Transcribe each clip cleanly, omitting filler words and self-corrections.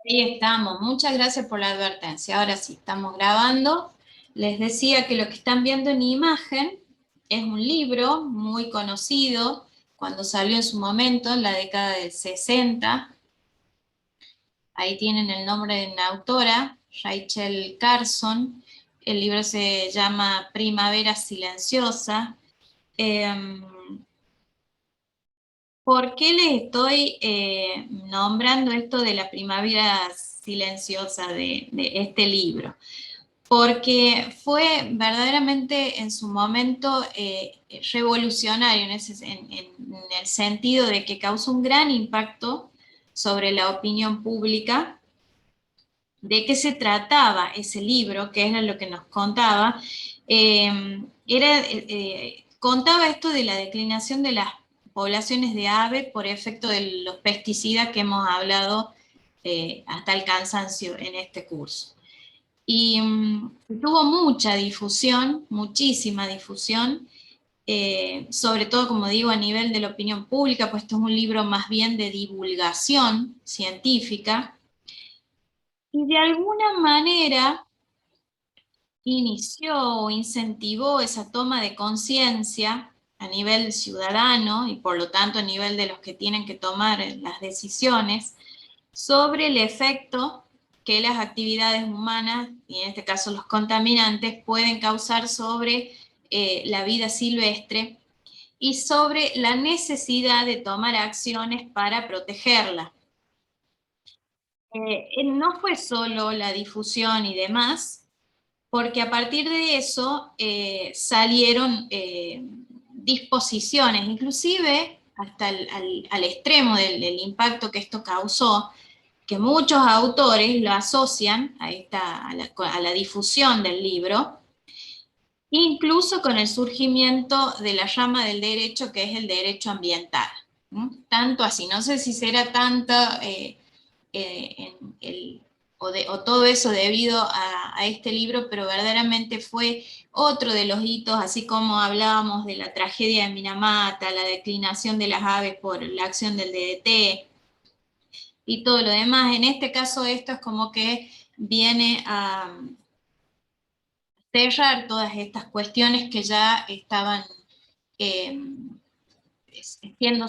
Ahí estamos, muchas gracias por la advertencia. Ahora sí, estamos grabando. Les decía que lo que están viendo en imagen es un libro muy conocido cuando salió en su momento, en la década del 60. Ahí tienen el nombre de una autora, Rachel Carson. El libro se llama Primavera Silenciosa. Em, ¿Por qué les estoy nombrando esto de la primavera silenciosa de este libro? Porque fue verdaderamente en su momento revolucionario en el sentido de que causó un gran impacto sobre la opinión pública. ¿De qué se trataba ese libro? Que era lo que nos contaba. Contaba esto de la declinación de las poblaciones de aves por efecto de los pesticidas que hemos hablado hasta el cansancio en este curso. Y tuvo mucha difusión, muchísima difusión, sobre todo, como digo, a nivel de la opinión pública, pues esto es un libro más bien de divulgación científica, y de alguna manera inició o incentivó esa toma de conciencia a nivel ciudadano y por lo tanto a nivel de los que tienen que tomar las decisiones sobre el efecto que las actividades humanas, y en este caso los contaminantes, pueden causar sobre la vida silvestre y sobre la necesidad de tomar acciones para protegerla. No fue solo la difusión y demás, porque a partir de eso salieron disposiciones, inclusive hasta al extremo del impacto que esto causó, que muchos autores lo asocian a la difusión del libro, incluso con el surgimiento de la rama del derecho que es el derecho ambiental. ¿No? Tanto así, no sé si será tanto o todo eso debido a este libro, pero verdaderamente fue otro de los hitos, así como hablábamos de la tragedia de Minamata, la declinación de las aves por la acción del DDT y todo lo demás. En este caso esto es como que viene a cerrar todas estas cuestiones que ya estaban eh, siendo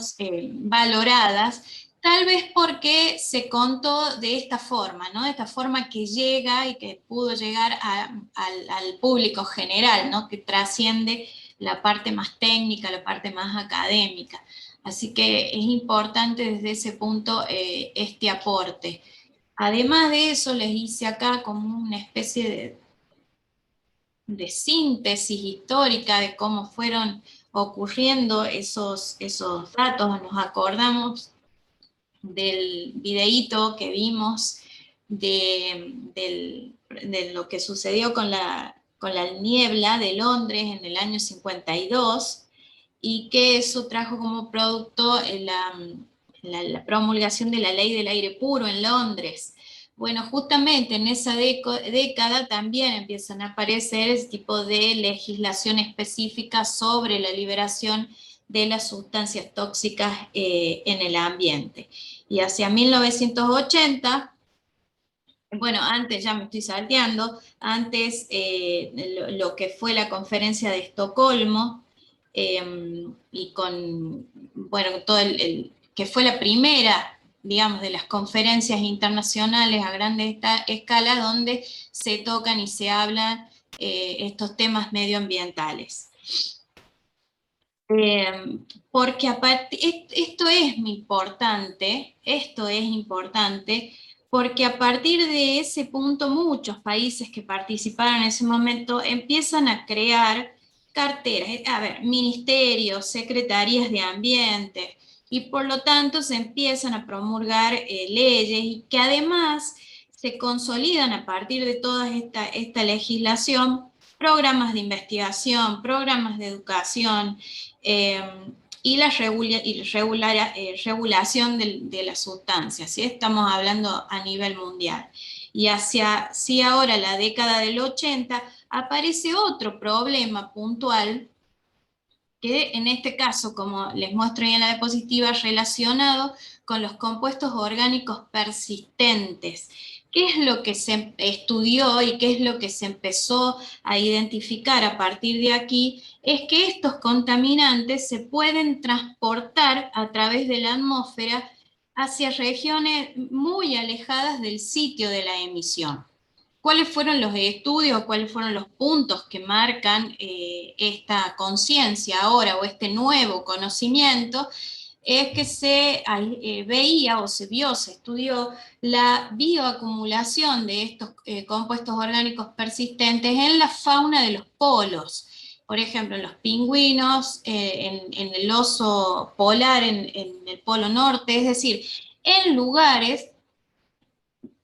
valoradas, tal vez porque se contó de esta forma, ¿no? De esta forma que llega y que pudo llegar al público general, ¿no? Que trasciende la parte más técnica, la parte más académica. Así que es importante desde ese punto este aporte. Además de eso, les hice acá como una especie de síntesis histórica de cómo fueron ocurriendo esos datos. Nos acordamos del videíto que vimos de lo que sucedió con la niebla de Londres en el año 52 y que eso trajo como producto la promulgación de la ley del aire puro en Londres. Bueno, justamente en esa década también empiezan a aparecer ese tipo de legislación específica sobre la liberación de las sustancias tóxicas en el ambiente. Y hacia 1980, bueno, antes ya me estoy salteando, antes lo que fue la conferencia de Estocolmo, y con, bueno, todo que fue la primera, digamos, de las conferencias internacionales a grande escala donde se tocan y se hablan estos temas medioambientales. Porque esto es importante, porque a partir de ese punto muchos países que participaron en ese momento empiezan a crear carteras, a ver, ministerios, secretarías de ambiente, y por lo tanto se empiezan a promulgar leyes y que además se consolidan a partir de toda esta legislación, programas de investigación, programas de educación, eh, y la regulación de las sustancias, ¿sí? Estamos hablando a nivel mundial. Y hacia, sí, ahora la década del 80 aparece otro problema puntual que en este caso, como les muestro ahí en la diapositiva, relacionado con los compuestos orgánicos persistentes. ¿Qué es lo que se estudió y qué es lo que se empezó a identificar a partir de aquí? Es que estos contaminantes se pueden transportar a través de la atmósfera hacia regiones muy alejadas del sitio de la emisión. ¿Cuáles fueron los estudios, cuáles fueron los puntos que marcan esta conciencia ahora o este nuevo conocimiento? Es que se veía o se vio, se estudió la bioacumulación de estos compuestos orgánicos persistentes en la fauna de los polos. Por ejemplo, en los pingüinos, en el oso polar, en el polo norte, es decir, en lugares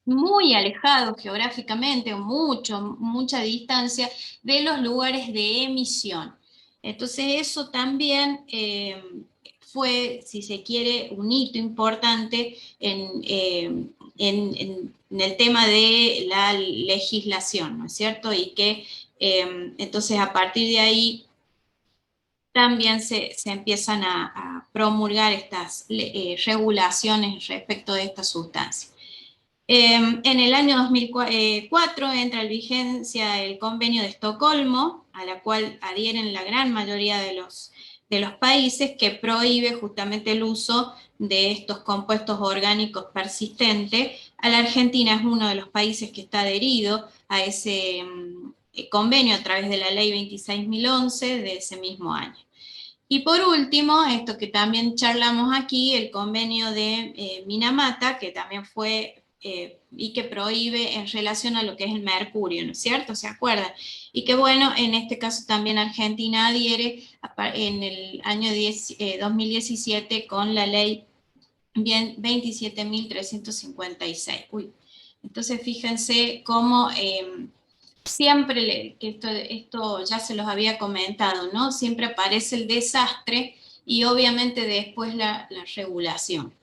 muy alejados geográficamente o mucha distancia de los lugares de emisión. Entonces eso también fue, si se quiere, un hito importante en el tema de la legislación, ¿no es cierto? Y que entonces a partir de ahí también se empiezan a promulgar estas regulaciones respecto de esta sustancia. En el año 2004 entra en vigencia el Convenio de Estocolmo, a la cual adhieren la gran mayoría de los países, que prohíbe justamente el uso de estos compuestos orgánicos persistentes. A la Argentina es uno de los países que está adherido a ese convenio a través de la ley 26.011 de ese mismo año. Y por último, esto que también charlamos aquí, el convenio de Minamata, que también fue y que prohíbe en relación a lo que es el mercurio, ¿no es cierto? ¿Se acuerdan? Y que bueno, en este caso también Argentina adhiere en el año 2017 con la ley 27.356. Entonces fíjense cómo siempre, que esto ya se los había comentado, ¿no? Siempre aparece el desastre y obviamente después la regulación,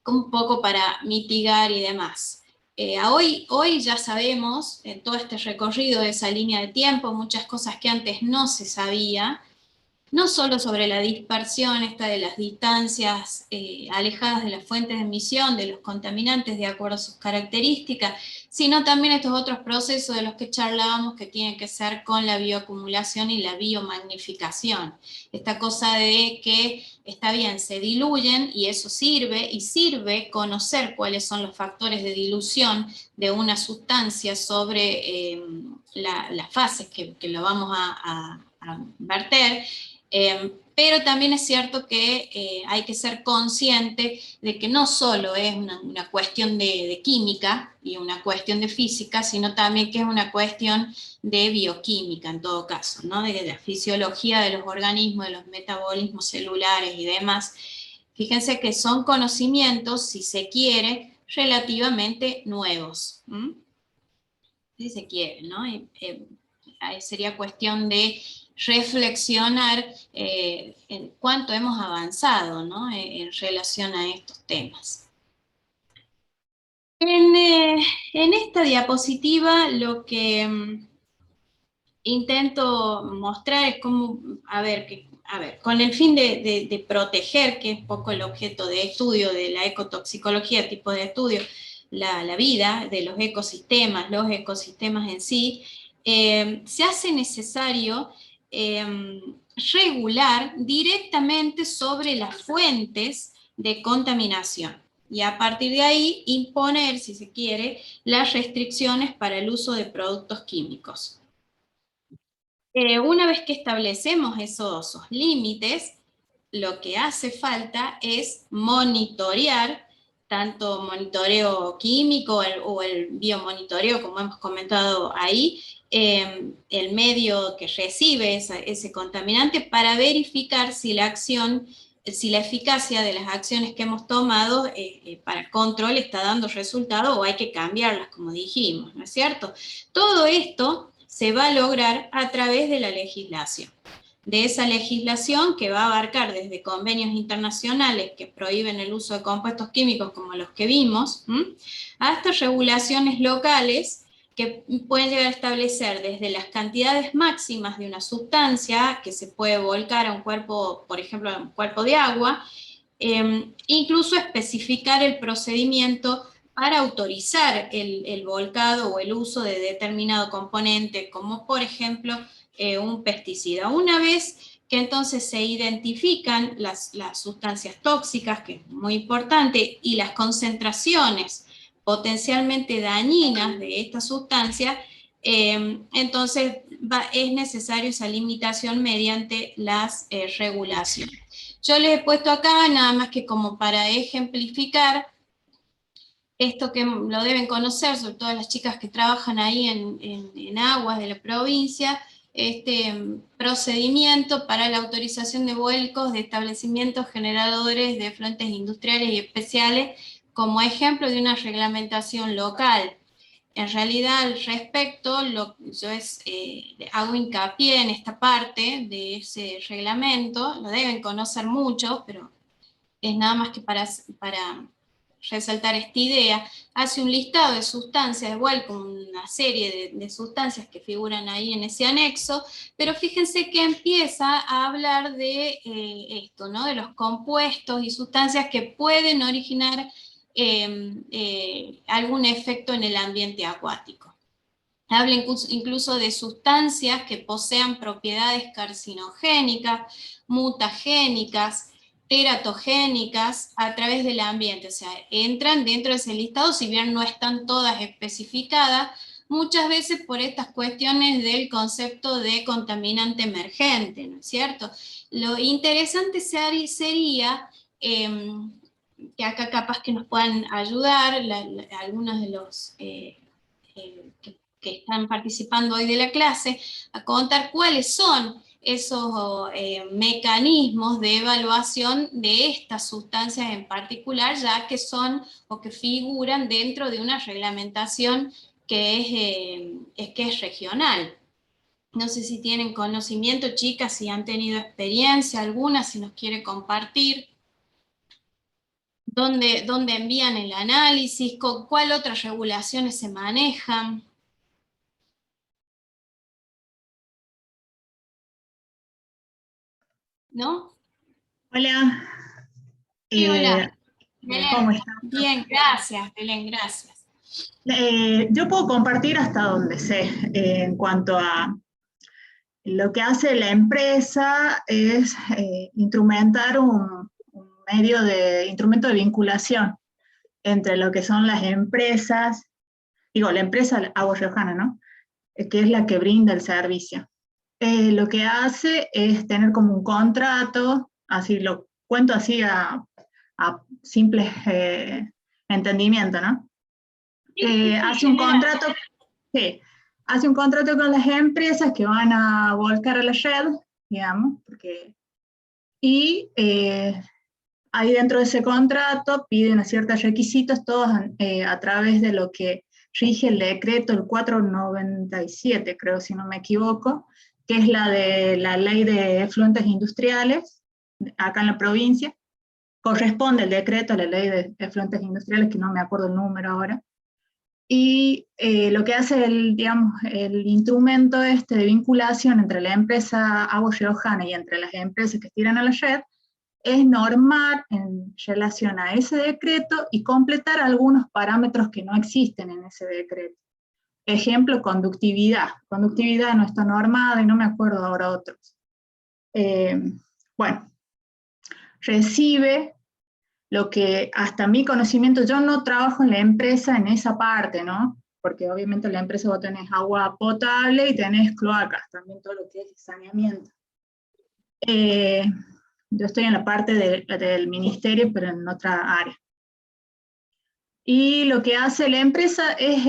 un poco para mitigar y demás. Hoy ya sabemos, en todo este recorrido de esa línea de tiempo, muchas cosas que antes no se sabía, no solo sobre la dispersión esta de las distancias alejadas de las fuentes de emisión, de los contaminantes de acuerdo a sus características, sino también estos otros procesos de los que charlábamos que tienen que ser con la bioacumulación y la biomagnificación. Esta cosa de que, está bien, se diluyen y eso sirve, y sirve conocer cuáles son los factores de dilución de una sustancia sobre las fases que lo vamos a verter. Pero también es cierto que hay que ser consciente de que no solo es una cuestión de química y una cuestión de física, sino también que es una cuestión de bioquímica en todo caso, ¿no? De la fisiología de los organismos, de los metabolismos celulares y demás. Fíjense que son conocimientos, si se quiere, relativamente nuevos, si se quiere, ¿no? Sería cuestión de reflexionar en cuánto hemos avanzado, ¿no? En relación a estos temas. En esta diapositiva lo que intento mostrar es cómo, con el fin de proteger, que es un poco el objeto de estudio de la ecotoxicología, tipo de estudio, la vida de los ecosistemas en sí, se hace necesario regular directamente sobre las fuentes de contaminación y a partir de ahí imponer, si se quiere, las restricciones para el uso de productos químicos. Una vez que establecemos esos límites, lo que hace falta es monitorear, tanto monitoreo químico o el biomonitoreo, como hemos comentado ahí, el medio que recibe ese contaminante para verificar si la eficacia de las acciones que hemos tomado para el control está dando resultado o hay que cambiarlas, como dijimos, ¿no es cierto? Todo esto se va a lograr a través de la legislación. De esa legislación que va a abarcar desde convenios internacionales que prohíben el uso de compuestos químicos como los que vimos, hasta regulaciones locales que pueden llegar a establecer desde las cantidades máximas de una sustancia que se puede volcar a un cuerpo, por ejemplo, a un cuerpo de agua, incluso especificar el procedimiento para autorizar el volcado o el uso de determinado componente, como por ejemplo un pesticida. Una vez que entonces se identifican las sustancias tóxicas, que es muy importante, y las concentraciones potencialmente dañinas de esta sustancia, entonces es necesario esa limitación mediante las regulaciones. Yo les he puesto acá, nada más que como para ejemplificar, esto que lo deben conocer, sobre todo las chicas que trabajan ahí en aguas de la provincia, este procedimiento para la autorización de vuelcos de establecimientos generadores de efluentes industriales y especiales, como ejemplo de una reglamentación local. En realidad, al respecto, yo hago hincapié en esta parte de ese reglamento, lo deben conocer mucho, pero es nada más que para resaltar esta idea. Hace un listado de sustancias, igual con una serie de sustancias que figuran ahí en ese anexo, pero fíjense que empieza a hablar de esto, ¿no? De los compuestos y sustancias que pueden originar algún efecto en el ambiente acuático. Habla incluso de sustancias que posean propiedades carcinogénicas, mutagénicas, teratogénicas a través del ambiente, o sea, entran dentro de ese listado, si bien no están todas especificadas, muchas veces por estas cuestiones del concepto de contaminante emergente, ¿no es cierto? Lo interesante sería que acá capaz que nos puedan ayudar algunos de los que están participando hoy de la clase, a contar cuáles son esos mecanismos de evaluación de estas sustancias en particular, ya que son o que figuran dentro de una reglamentación que es regional. No sé si tienen conocimiento, chicas, si han tenido experiencia alguna, si nos quiere compartir. ¿Dónde envían el análisis? ¿Con cuál otras regulaciones se manejan? ¿No? Hola, Sí, hola. ¿cómo Belén. estás? Bien, gracias, Belén, gracias. Yo puedo compartir hasta donde sé en cuanto a lo que hace la empresa es instrumentar un medio de instrumento de vinculación entre lo que son las empresas, digo, la empresa Agua Riojana, ¿no? Que es la que brinda el servicio. Lo que hace es tener como un contrato, así lo cuento así a simples entendimiento, ¿no? Sí, Hace un general. contrato, sí, hace un contrato con las empresas que van a volcar a la red, digamos, y ahí dentro de ese contrato pide unos ciertos requisitos, todos a través de lo que rige el decreto, el 497, creo, si no me equivoco, que es la de la ley de efluentes industriales, acá en la provincia. Corresponde el decreto a la ley de efluentes industriales, que no me acuerdo el número ahora. Y lo que hace digamos, el instrumento este de vinculación entre la empresa Agua Riojana y entre las empresas que tiran a la red es normar en relación a ese decreto y completar algunos parámetros que no existen en ese decreto. Ejemplo, conductividad. Conductividad no está normada y no me acuerdo ahora otros. Bueno, recibe lo que hasta mi conocimiento, yo no trabajo en la empresa en esa parte, ¿no? Porque obviamente en la empresa vos tenés agua potable y tenés cloacas, también todo lo que es saneamiento. Yo estoy en la parte del ministerio, pero en otra área. Y lo que hace la empresa es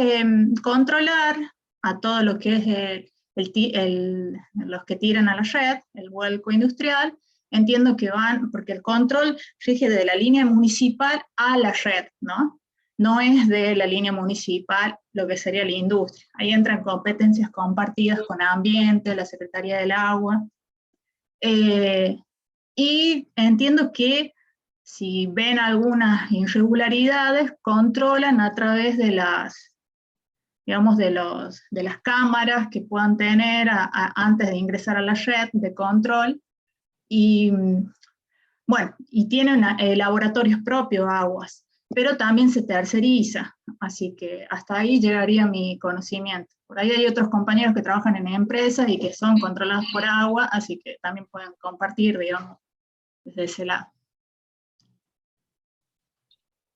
controlar a todo lo que es los que tiran a la red, el vuelco industrial. Entiendo que van, porque el control rige de la línea municipal a la red, ¿no? No es de la línea municipal lo que sería la industria. Ahí entran competencias compartidas con ambiente, la Secretaría del Agua. Y entiendo que si ven algunas irregularidades, controlan a través de digamos, de las cámaras que puedan tener antes de ingresar a la red de control. Y bueno, y tienen laboratorios propios aguas, pero también se terceriza, así que hasta ahí llegaría mi conocimiento. Por ahí hay otros compañeros que trabajan en empresas y que son controlados por agua, así que también pueden compartir, digamos, desde ese lado.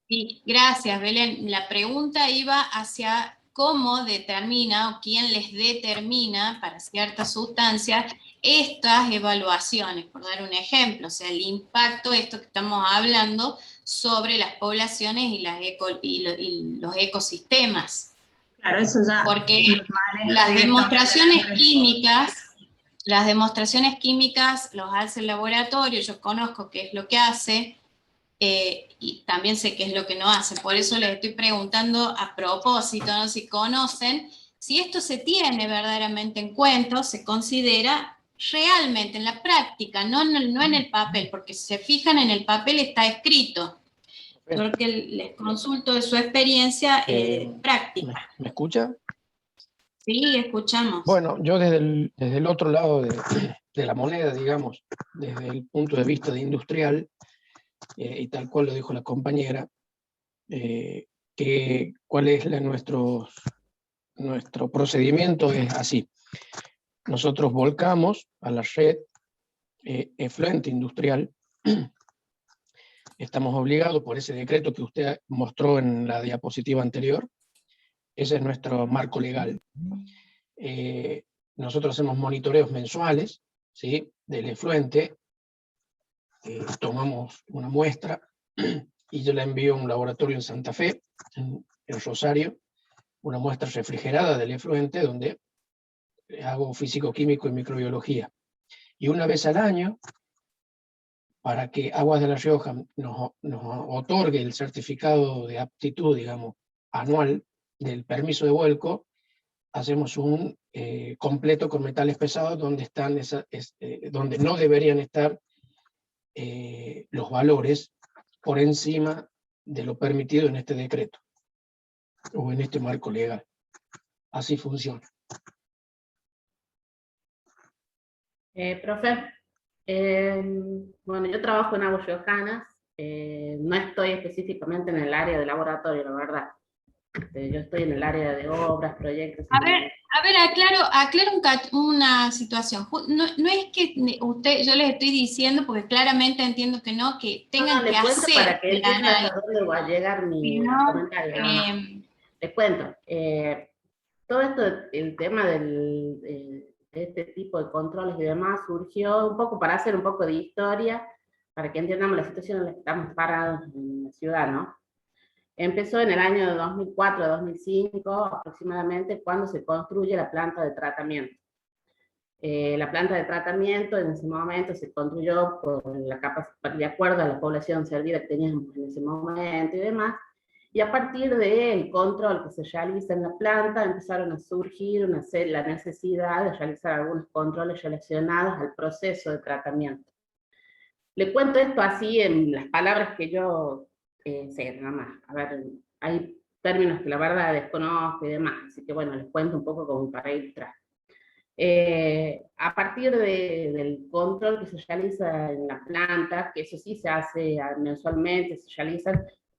Sí, gracias, Belén. La pregunta iba hacia cómo determina o quién les determina para ciertas sustancias estas evaluaciones, por dar un ejemplo, o sea, el impacto, esto que estamos hablando, sobre las poblaciones y los ecosistemas. Claro, eso ya. Porque las demostraciones químicas los hace el laboratorio, yo conozco qué es lo que hace, y también sé qué es lo que no hace, por eso les estoy preguntando a propósito, ¿no? Si conocen, si esto se tiene verdaderamente en cuenta, se considera realmente en la práctica, no en el papel, porque si se fijan en el papel está escrito, porque les consulto de su experiencia práctica. ¿Me escucha? Sí, escuchamos. Bueno, yo desde el otro lado de la moneda, digamos, desde el punto de vista de industrial, y tal cual lo dijo la compañera, cuál es nuestro procedimiento es así. Nosotros volcamos a la red efluente industrial. Estamos obligados por ese decreto que usted mostró en la diapositiva anterior. Ese es nuestro marco legal. Nosotros hacemos monitoreos mensuales, ¿sí?, del efluente. Tomamos una muestra y yo la envío a un laboratorio en Santa Fe, en Rosario, una muestra refrigerada del efluente donde hago físico-químico y microbiología. Y una vez al año, para que Aguas de La Rioja nos otorgue el certificado de aptitud, digamos, anual del permiso de vuelco, hacemos un completo con metales pesados donde, donde no deberían estar los valores por encima de lo permitido en este decreto o en este marco legal. Así funciona. Profe, bueno, yo trabajo en Aguas Riojanas, no estoy específicamente en el área de laboratorio, la verdad. Yo estoy en el área de obras, proyectos. A ver, aclaro una situación. No es que yo les estoy diciendo, porque claramente entiendo que no, que tengan que hacer para que entiendan hasta dónde va a llegar mi comentario. Les cuento. Todo esto, el tema de este tipo de controles y demás, surgió un poco para hacer un poco de historia, para que entendamos la situación en la que estamos parados en la ciudad, ¿no? Empezó en el año 2004-2005 aproximadamente, cuando se construye la planta de tratamiento. La planta de tratamiento en ese momento se construyó de acuerdo a la población servida que teníamos en ese momento y demás, y a partir del control que se realiza en la planta empezaron a surgir la necesidad de realizar algunos controles relacionados al proceso de tratamiento. Le cuento esto así en las palabras que yo sé, nada más. A ver, hay términos que la verdad desconozco y demás, así que bueno, les cuento un poco como para ilustrar. A partir del control que se realiza en la planta, que eso sí se hace mensualmente, se realiza,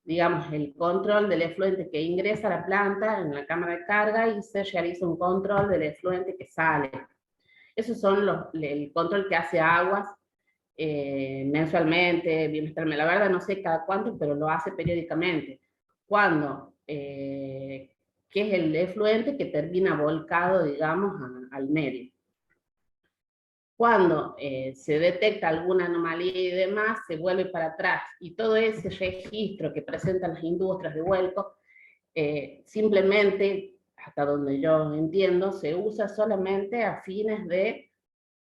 digamos, el control del efluente que ingresa a la planta en la cámara de carga y se realiza un control del efluente que sale. Esos son el control que hace Aguas mensualmente, bimestralmente, la verdad no sé cada cuánto, pero lo hace periódicamente. Cuando, que es el efluente que termina volcado, digamos, al medio. Cuando se detecta alguna anomalía y demás, se vuelve para atrás, y todo ese registro que presentan las industrias de vuelco, simplemente, hasta donde yo entiendo, se usa solamente a fines de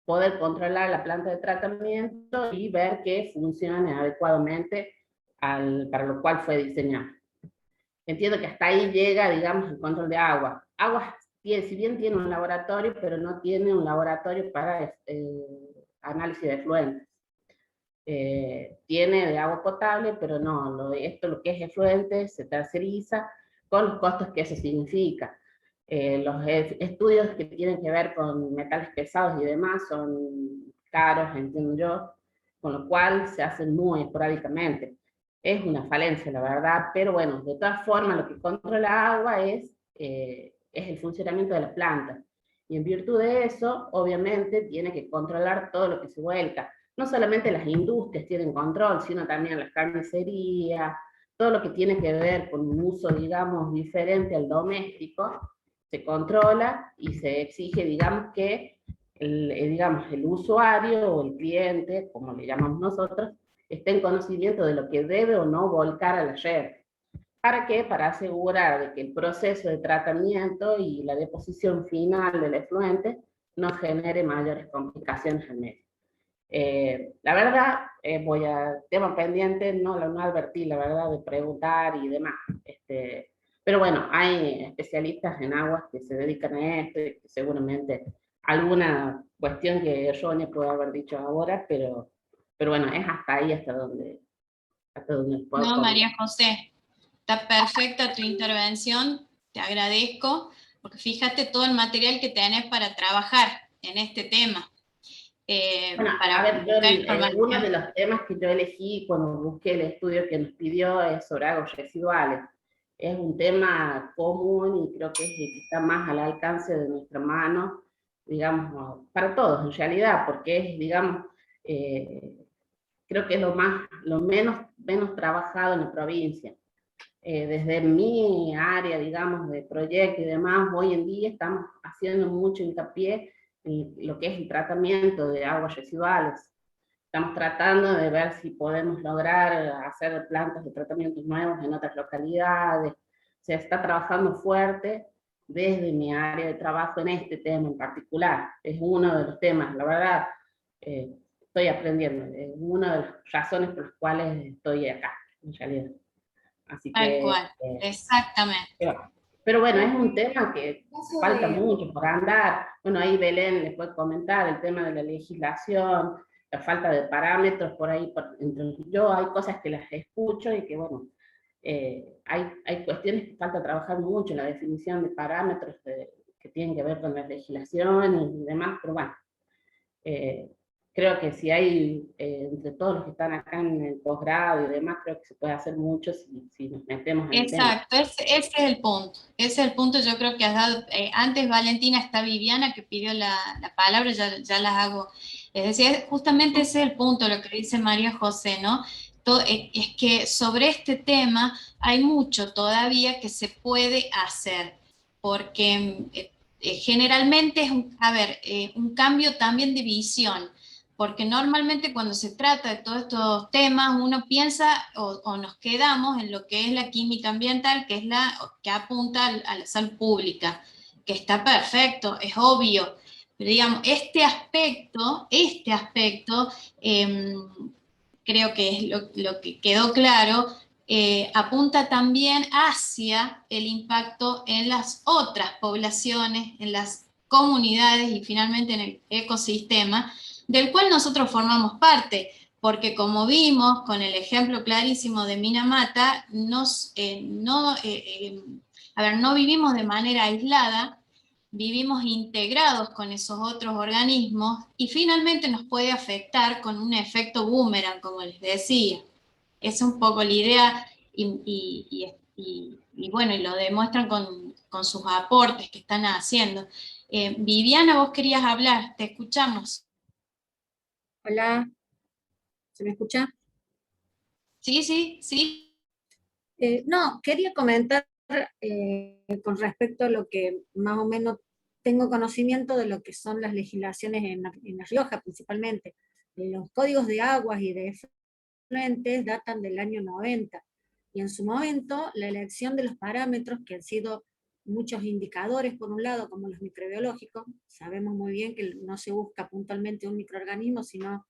poder controlar la planta de tratamiento y ver que funcione adecuadamente para lo cual fue diseñado. Entiendo que hasta ahí llega, digamos, el control de agua. Agua, si bien tiene un laboratorio, pero no tiene un laboratorio para análisis de efluentes. Tiene de agua potable, pero no, lo que es efluente se terceriza con los costos que eso significa. Los estudios que tienen que ver con metales pesados y demás son caros, entiendo yo, con lo cual se hacen muy esporádicamente. Es una falencia, la verdad, pero bueno, de todas formas lo que controla agua es el funcionamiento de la planta. Y en virtud de eso, obviamente, tiene que controlar todo lo que se vuelca. No solamente las industrias tienen control, sino también las carnicerías, todo lo que tiene que ver con un uso, digamos, diferente al doméstico, se controla y se exige, digamos, que el usuario o el cliente, como le llamamos nosotros, esté en conocimiento de lo que debe o no volcar a la red. ¿Para qué? Para asegurar de que el proceso de tratamiento y la deposición final del efluente no genere mayores complicaciones al medio. La verdad, voy a tema pendiente, no advertí, la verdad, de preguntar y demás. Pero bueno, hay especialistas en aguas que se dedican a esto y que seguramente alguna cuestión que errónea puedo haber dicho ahora, pero bueno, es hasta ahí, hasta donde puedo No, comentar. María José, está perfecta tu intervención, te agradezco, porque fíjate todo el material que tenés para trabajar en este tema. Bueno, Para a ver, buscar información. uno de los temas que yo elegí cuando busqué el estudio que nos pidió es sobre aguas residuales. Es un tema común y creo que es el que está más al alcance de nuestra mano, digamos, para todos en realidad, porque es, digamos, creo que es lo menos trabajado en la provincia. Desde mi área, digamos, de proyecto y demás, hoy en día estamos haciendo mucho hincapié en lo que es el tratamiento de aguas residuales. Estamos tratando de ver si podemos lograr hacer plantas de tratamientos nuevos en otras localidades. Se está trabajando fuerte desde mi área de trabajo en este tema en particular. Es uno de los temas, la verdad, estoy aprendiendo. Es una de las razones por las cuales estoy acá, en realidad. Así Tal que, cual, exactamente. pero bueno, es un tema que falta mucho por andar. Bueno, ahí Belén les puede comentar el tema de la legislación, la falta de parámetros por ahí. Yo hay cosas que las escucho y que, bueno, hay cuestiones que falta trabajar mucho en la definición de parámetros que tienen que ver con la legislación y demás, pero bueno, creo que si hay, entre todos los que están acá en el posgrado y demás, creo que se puede hacer mucho si nos metemos en el tema. Exacto, ese es el punto. Ese es el punto, yo creo que has dado. Antes Valentina, está Viviana que pidió la palabra, ya las hago. Es decir, justamente ese es el punto, lo que dice María José, ¿no? Es que sobre este tema hay mucho todavía que se puede hacer, porque generalmente es un cambio también de visión. Porque normalmente cuando se trata de todos estos temas, uno piensa o nos quedamos en lo que es la química ambiental, que es la que apunta a la salud pública, que está perfecto, es obvio. Pero digamos, este aspecto creo que es lo que quedó claro, apunta también hacia el impacto en las otras poblaciones, en las comunidades y finalmente en el ecosistema, del cual nosotros formamos parte, porque como vimos con el ejemplo clarísimo de Minamata, no vivimos de manera aislada, vivimos integrados con esos otros organismos y finalmente nos puede afectar con un efecto boomerang, como les decía. Es un poco la idea y bueno, y lo demuestran con sus aportes que están haciendo. Viviana, vos querías hablar, te escuchamos. Hola, ¿se me escucha? Sí, sí, sí. No, quería comentar con respecto a lo que más o menos tengo conocimiento de lo que son las legislaciones en La Rioja principalmente. Los códigos de aguas y de efluentes datan del año 90, y en su momento la elección de los parámetros, que han sido muchos indicadores por un lado, como los microbiológicos, sabemos muy bien que no se busca puntualmente un microorganismo, sino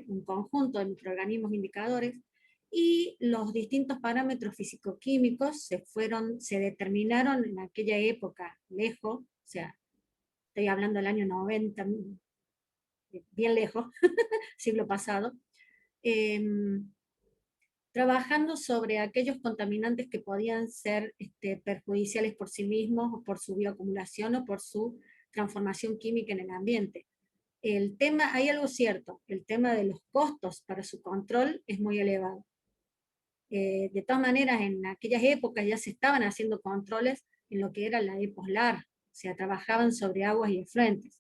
un conjunto de microorganismos indicadores, y los distintos parámetros físico-químicos se determinaron en aquella época, lejos, o sea, estoy hablando del año 90, bien lejos, siglo pasado. Estoy trabajando sobre aquellos contaminantes que podían ser perjudiciales por sí mismos, o por su bioacumulación, o por su transformación química en el ambiente. El tema, hay algo cierto, el tema de los costos para su control es muy elevado. De todas maneras, en aquellas épocas ya se estaban haciendo controles en lo que era la EPOSLAR, o sea, trabajaban sobre aguas y efluentes,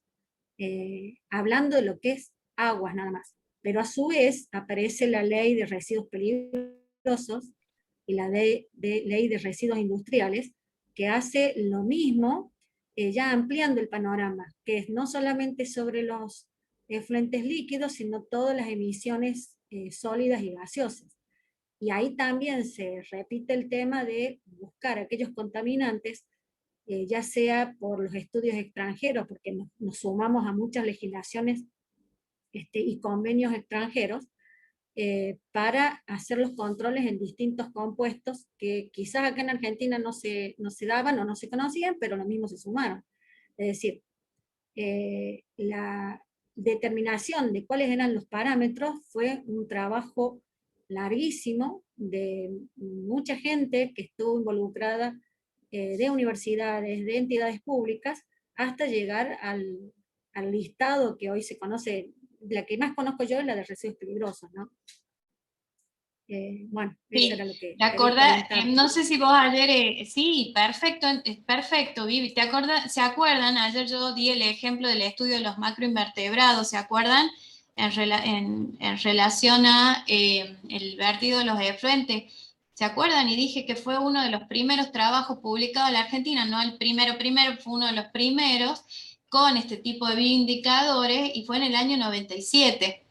hablando de lo que es aguas nada más. Pero a su vez aparece la ley de residuos peligrosos y la ley de residuos industriales, que hace lo mismo, ya ampliando el panorama, que es no solamente sobre los efluentes líquidos, sino todas las emisiones sólidas y gaseosas. Y ahí también se repite el tema de buscar aquellos contaminantes, ya sea por los estudios extranjeros, porque nos sumamos a muchas legislaciones y convenios extranjeros, para hacer los controles en distintos compuestos que quizás acá en Argentina no se daban o no se conocían, pero lo mismo se sumaron. Es decir, la determinación de cuáles eran los parámetros fue un trabajo larguísimo de mucha gente que estuvo involucrada, de universidades, de entidades públicas, hasta llegar al listado que hoy se conoce. La que más conozco yo es la de residuos peligrosos, ¿no? Bueno, sí, eso era lo que ¿te acordás? quería comentar. No sé si vos ayer, sí, perfecto, perfecto, Vivi, ¿se acuerdan? Ayer yo di el ejemplo del estudio de los macroinvertebrados, ¿se acuerdan? En relación a el vertido de los efluentes, ¿se acuerdan? Y dije que fue uno de los primeros trabajos publicados en la Argentina, no el primero, fue uno de los primeros, con este tipo de bioindicadores, y fue en el año 97.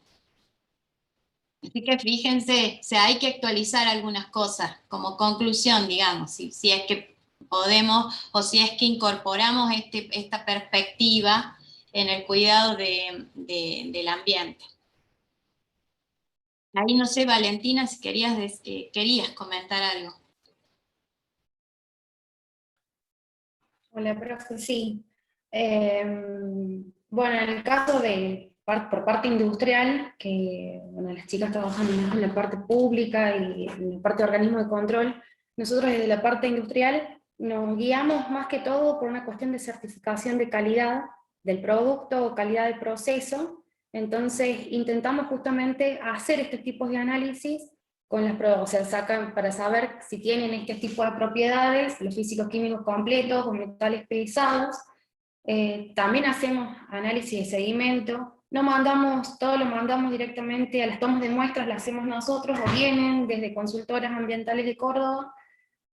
Así que fíjense, o sea, hay que actualizar algunas cosas como conclusión, digamos, si es que podemos o si es que incorporamos esta perspectiva en el cuidado del ambiente. Ahí no sé, Valentina, si querías comentar algo. Hola, profe, sí. Bueno, en el caso de por parte industrial, que bueno, las chicas trabajan en la parte pública y en la parte de organismo de control, nosotros desde la parte industrial nos guiamos más que todo por una cuestión de certificación de calidad del producto o calidad del proceso. Entonces intentamos justamente hacer estos tipos de análisis con las pruebas, o sea, sacan para saber si tienen este tipo de propiedades, los físicos químicos completos o metales pesados. También hacemos análisis de seguimiento, todo lo mandamos directamente a las tomas de muestras, las hacemos nosotros, o vienen desde consultoras ambientales de Córdoba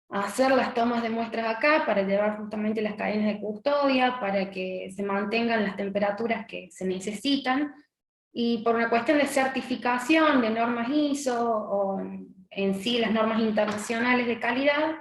a hacer las tomas de muestras acá, para llevar justamente las cadenas de custodia, para que se mantengan las temperaturas que se necesitan, y por una cuestión de certificación de normas ISO, o en sí las normas internacionales de calidad,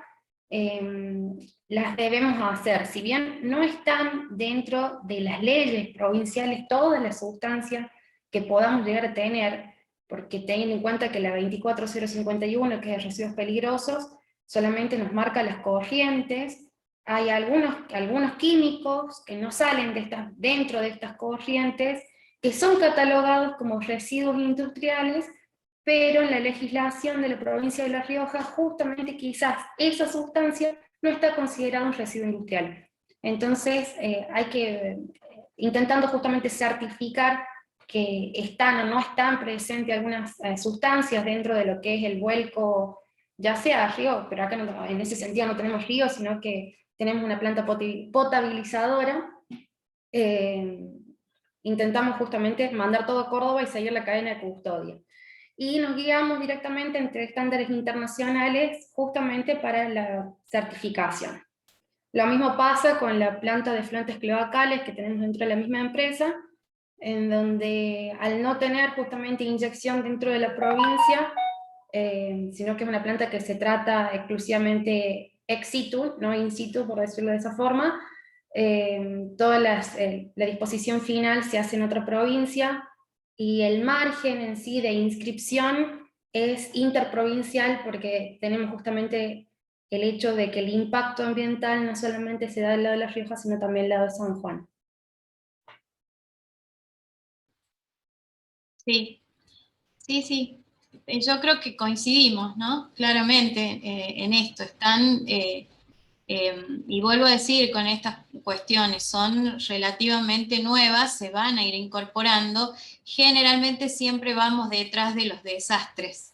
las debemos hacer. Si bien no están dentro de las leyes provinciales todas las sustancias que podamos llegar a tener, porque teniendo en cuenta que la 24051, que es de residuos peligrosos, solamente nos marca las corrientes, hay algunos químicos que no salen dentro de estas corrientes, que son catalogados como residuos industriales, pero en la legislación de la provincia de La Rioja, justamente quizás esa sustancia no está considerada un residuo industrial. Entonces hay que, intentando justamente certificar que están o no están presentes algunas sustancias dentro de lo que es el vuelco, ya sea río, pero acá no, en ese sentido no tenemos río, sino que tenemos una planta potabilizadora. Intentamos justamente mandar todo a Córdoba y seguir la cadena de custodia. Y nos guiamos directamente entre estándares internacionales justamente para la certificación. Lo mismo pasa con la planta de efluentes cloacales que tenemos dentro de la misma empresa, en donde al no tener justamente inyección dentro de la provincia, sino que es una planta que se trata exclusivamente ex situ, no in situ, por decirlo de esa forma, toda la disposición final se hace en otra provincia, y el margen en sí de inscripción es interprovincial, porque tenemos justamente el hecho de que el impacto ambiental no solamente se da del lado de La Rioja, sino también del lado de San Juan. Sí, sí, sí. yo creo que coincidimos, ¿no? Claramente en esto. Están, y vuelvo a decir, con estas cuestiones son relativamente nuevas, se van a ir incorporando. Generalmente siempre vamos detrás de los desastres,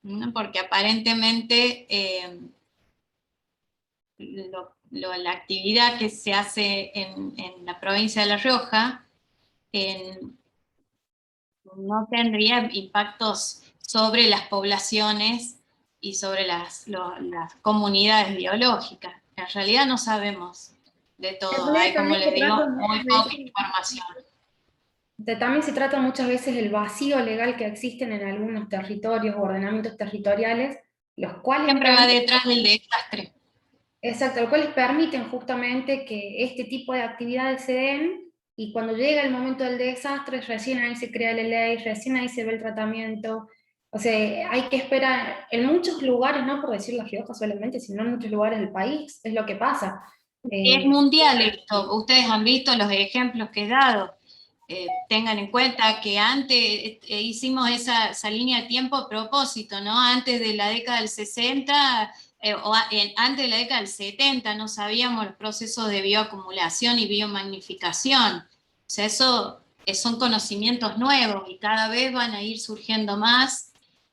¿no? Porque aparentemente la actividad que se hace en la provincia de La Rioja no tendría impactos sobre las poblaciones y sobre las comunidades biológicas. En realidad no sabemos de todo, hay, como les digo, muy poca información. También se trata muchas veces el vacío legal que existen en algunos territorios o ordenamientos territoriales, los cuales siempre va detrás del desastre. Exacto, los cuales permiten justamente que este tipo de actividades se den, y cuando llega el momento del desastre, recién ahí se crea la ley, recién ahí se ve el tratamiento. O sea, hay que esperar, en muchos lugares, no por decir La Rioja solamente, sino en muchos lugares del país, es lo que pasa. Es mundial esto, ustedes han visto los ejemplos que he dado. Tengan en cuenta que antes hicimos esa línea de tiempo a propósito, ¿no? Antes de la década del 60, antes de la década del 70 no sabíamos los procesos de bioacumulación y biomagnificación. O sea, eso son conocimientos nuevos y cada vez van a ir surgiendo más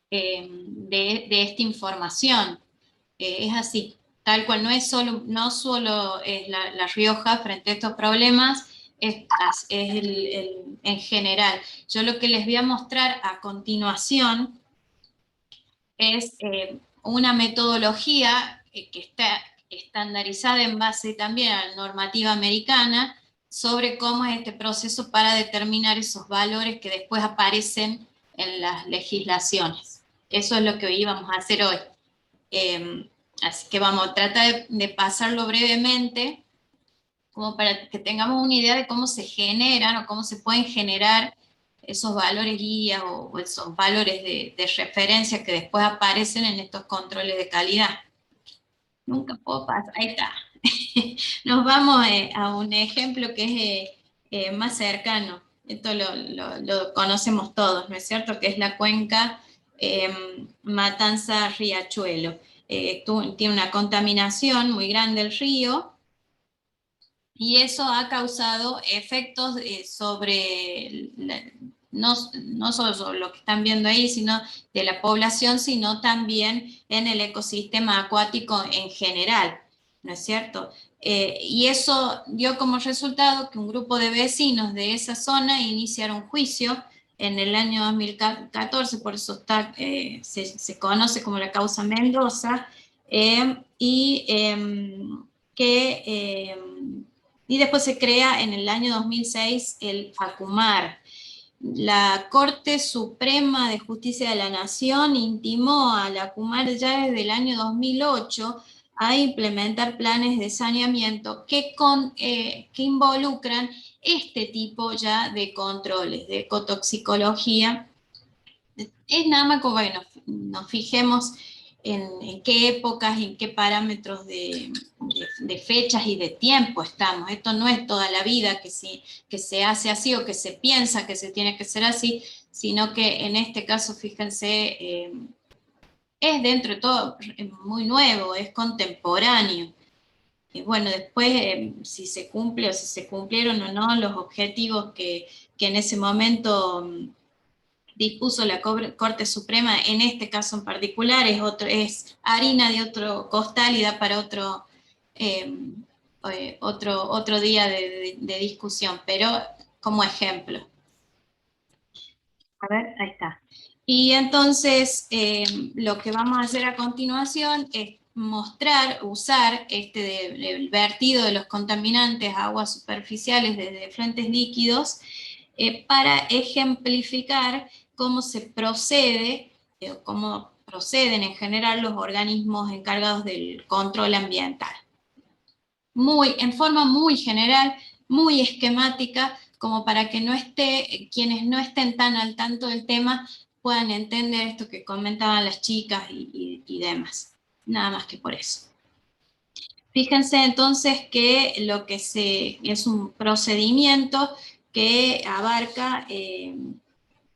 de esta información. Es así, tal cual, no solo es la Rioja frente a estos problemas, es en general. Yo lo que les voy a mostrar a continuación es una metodología que está estandarizada en base también a la normativa americana sobre cómo es este proceso para determinar esos valores que después aparecen en las legislaciones. Eso es lo que íbamos a hacer hoy. Así que vamos a tratar de pasarlo brevemente, como para que tengamos una idea de cómo se generan o cómo se pueden generar esos valores guía o esos valores de referencia que después aparecen en estos controles de calidad. Nunca puedo pasar, ahí está. Nos vamos a un ejemplo que es más cercano. Esto lo conocemos todos, ¿no es cierto? Que es la cuenca Matanza-Riachuelo. Tiene una contaminación muy grande el río, y eso ha causado efectos sobre, no solo sobre lo que están viendo ahí, sino de la población, sino también en el ecosistema acuático en general, ¿no es cierto? Y eso dio como resultado que un grupo de vecinos de esa zona iniciaron juicio en el año 2014, por eso se conoce como la causa Mendoza, y después se crea en el año 2006 el ACUMAR. La Corte Suprema de Justicia de la Nación intimó al ACUMAR ya desde el año 2008 a implementar planes de saneamiento que involucran este tipo ya de controles, de ecotoxicología. Es nada más como que nos fijemos en qué épocas, en qué parámetros de fechas y de tiempo estamos. Esto no es toda la vida que se hace así o que se piensa que se tiene que ser así, sino que en este caso, fíjense, es dentro de todo muy nuevo, es contemporáneo. Y bueno, después si se cumple o si se cumplieron o no los objetivos que en ese momento dispuso la Corte Suprema, en este caso en particular, es harina de otro costal y da para otro día de discusión, pero como ejemplo. A ver, ahí está. Y entonces lo que vamos a hacer a continuación es usar el vertido de los contaminantes a aguas superficiales desde frentes líquidos para ejemplificar cómo se procede, cómo proceden en general los organismos encargados del control ambiental. En forma muy general, muy esquemática, como para que quienes no estén tan al tanto del tema puedan entender esto que comentaban las chicas y demás. Nada más que por eso. Fíjense entonces que es un procedimiento que abarca,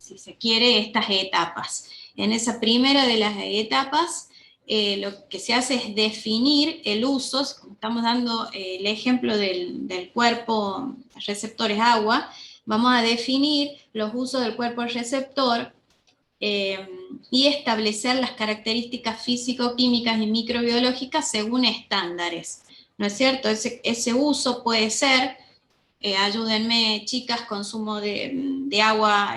si se quiere, estas etapas. En esa primera de las etapas, lo que se hace es definir el uso, estamos dando el ejemplo del cuerpo receptores agua, vamos a definir los usos del cuerpo receptor y establecer las características físico-químicas y microbiológicas según estándares, ¿no es cierto? Ese uso puede ser, ayúdenme chicas, consumo de agua,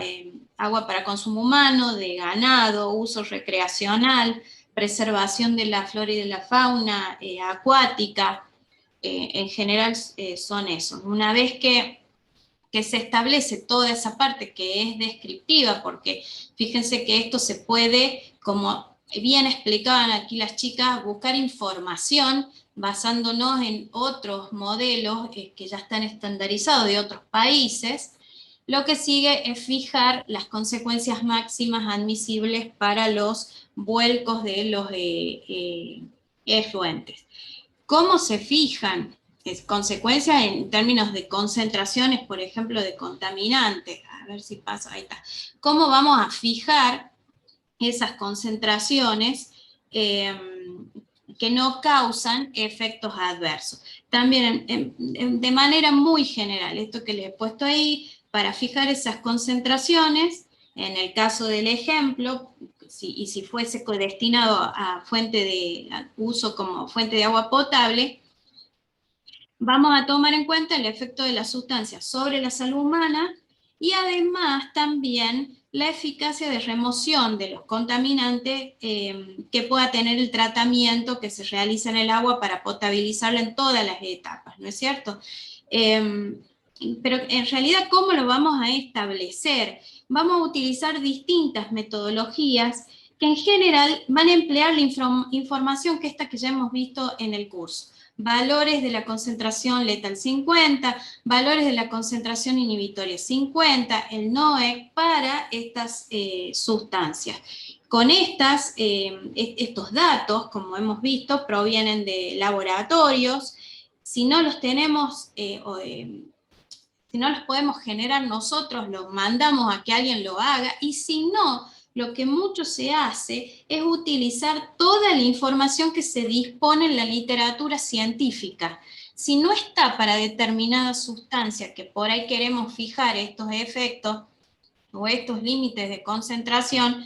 agua para consumo humano, de ganado, uso recreacional, preservación de la flora y de la fauna, acuática, en general son esos. Una vez que se establece toda esa parte que es descriptiva, porque fíjense que esto se puede, como bien explicaban aquí las chicas, buscar información basándonos en otros modelos que ya están estandarizados de otros países. Lo que sigue es fijar las consecuencias máximas admisibles para los vuelcos de los efluentes. ¿Cómo se fijan? Consecuencias en términos de concentraciones, por ejemplo, de contaminantes. A ver si pasa, ahí está. ¿Cómo vamos a fijar esas concentraciones que no causan efectos adversos? También de manera muy general, esto que les he puesto ahí, para fijar esas concentraciones, en el caso del ejemplo, y si fuese destinado a uso como fuente de agua potable, vamos a tomar en cuenta el efecto de la sustancia sobre la salud humana y además también la eficacia de remoción de los contaminantes que pueda tener el tratamiento que se realiza en el agua para potabilizarla en todas las etapas, ¿no es cierto? Pero en realidad, ¿cómo lo vamos a establecer? Vamos a utilizar distintas metodologías que en general van a emplear la información que ya hemos visto en el curso. Valores de la concentración letal 50, valores de la concentración inhibitoria 50, el NOEC para estas sustancias. Con estos datos, como hemos visto, provienen de laboratorios. Si no los tenemos, si no los podemos generar nosotros, los mandamos a que alguien lo haga, y si no, lo que mucho se hace es utilizar toda la información que se dispone en la literatura científica. Si no está para determinada sustancia, que por ahí queremos fijar estos efectos o estos límites de concentración,